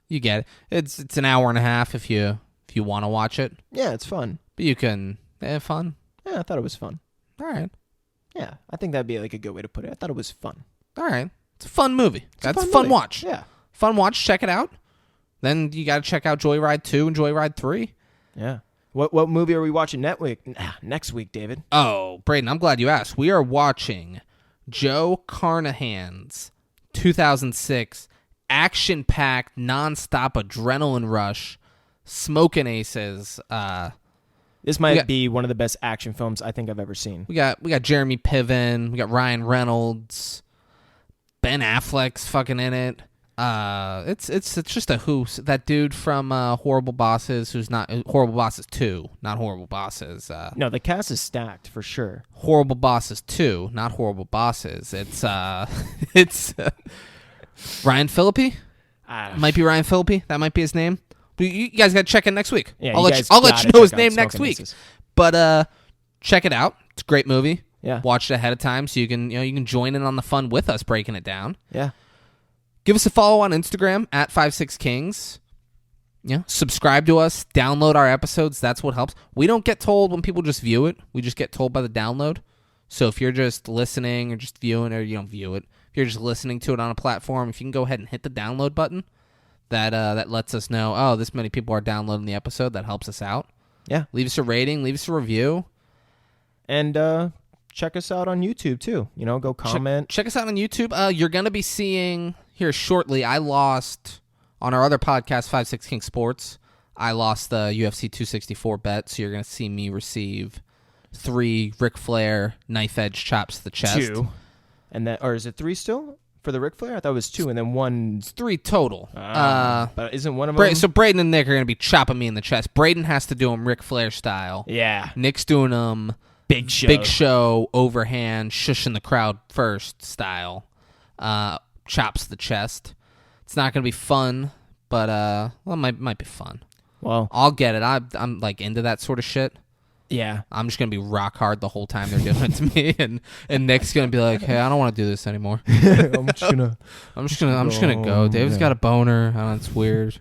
You get it. It's an hour and a half if you want to watch it.
yeah, it's fun.
But you can have fun.
Yeah, I thought it was fun.
All right.
Yeah, I think that'd be like a good way to put it. I thought it was fun.
All right. It's a fun movie. That's a
fun
fun
movie.
watch.
Yeah,
Fun watch. Check it out. Then you got to check out Joyride 2 and Joyride 3.
yeah. What movie are we watching next week, David?
Oh, Braden, I'm glad you asked. We are watching Joe Carnahan's 2006 action-packed, nonstop adrenaline rush, Smoking Aces.
This might be one of the best action films I think I've ever seen.
We got Jeremy Piven. We got Ryan Reynolds. Ben Affleck's fucking in it. It's just a who. That dude from Horrible Bosses, who's not Horrible Bosses 2, not Horrible Bosses.
No, the cast is stacked for sure.
Horrible Bosses 2, not Horrible Bosses. It's it's Ryan Phillippe. Might be Ryan Phillippe. That might be his name. But you guys got to check it next week.
Yeah,
I'll let you know his name next week.
Misses.
But check it out. It's a great movie.
Yeah.
Watch it ahead of time so you can join in on the fun with us breaking it down.
Yeah.
Give us a follow on Instagram at 56kings. Yeah. Subscribe to us. Download our episodes. That's what helps. We don't get told when people just view it. We just get told by the download. So if you're just listening or just viewing, or you don't view it, if you're just listening to it on a platform, if you can go ahead and hit the download button, that lets us know, oh, this many people are downloading the episode. That helps us out.
Yeah.
Leave us a rating. Leave us a review.
And check us out on YouTube, too. Go comment.
Check us out on YouTube. You're going to be seeing here shortly, I lost on our other podcast, 56 King Sports. I lost the UFC 264 bet, so you're going to see me receive 3 Ric Flair knife edge chops to the chest.
2. And then, or is it 3 still for the Ric Flair? I thought it was 2, and then 1.
It's 3 total.
But isn't one of them?
So Braden and Nick are going to be chopping me in the chest. Braden has to do them Ric Flair style.
Yeah.
Nick's doing them
Big show,
overhand, shushing the crowd first style. Chops the chest. It's not going to be fun, but it might be fun.
Well,
I'll get it. I'm like into that sort of shit.
Yeah.
I'm just gonna be rock hard the whole time they're doing it to me, and Nick's gonna be like, "Hey, I don't want to do this anymore.
I'm just gonna
go. David's got a boner. It's weird.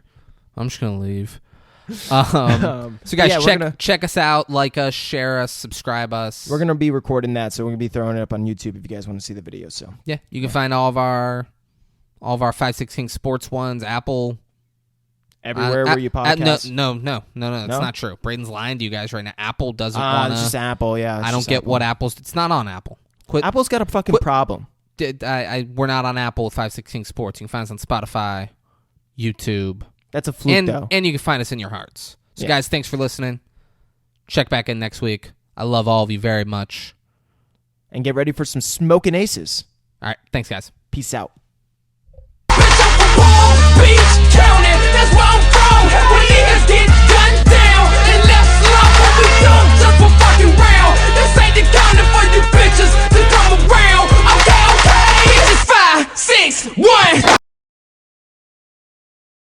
I'm just gonna leave." So guys, check us out, like us, share us, subscribe us.
We're gonna be recording that, so we're gonna be throwing it up on YouTube if you guys want to see the video. So
yeah, you can find all of our 56 King Sports ones, Apple.
Everywhere where you podcast.
No, that's not true. Braden's lying to you guys right now. Apple doesn't want to.
It's just Apple, yeah.
I don't get what Apple's. It's not on Apple.
Apple's got a fucking problem.
We're not on Apple with 516 Sports. You can find us on Spotify, YouTube.
That's a fluke, though.
And you can find us in your hearts. So,
Yeah.
guys, thanks for listening. Check back in next week. I love all of you very much.
And get ready for some smoking aces.
All right. Thanks, guys.
Peace out.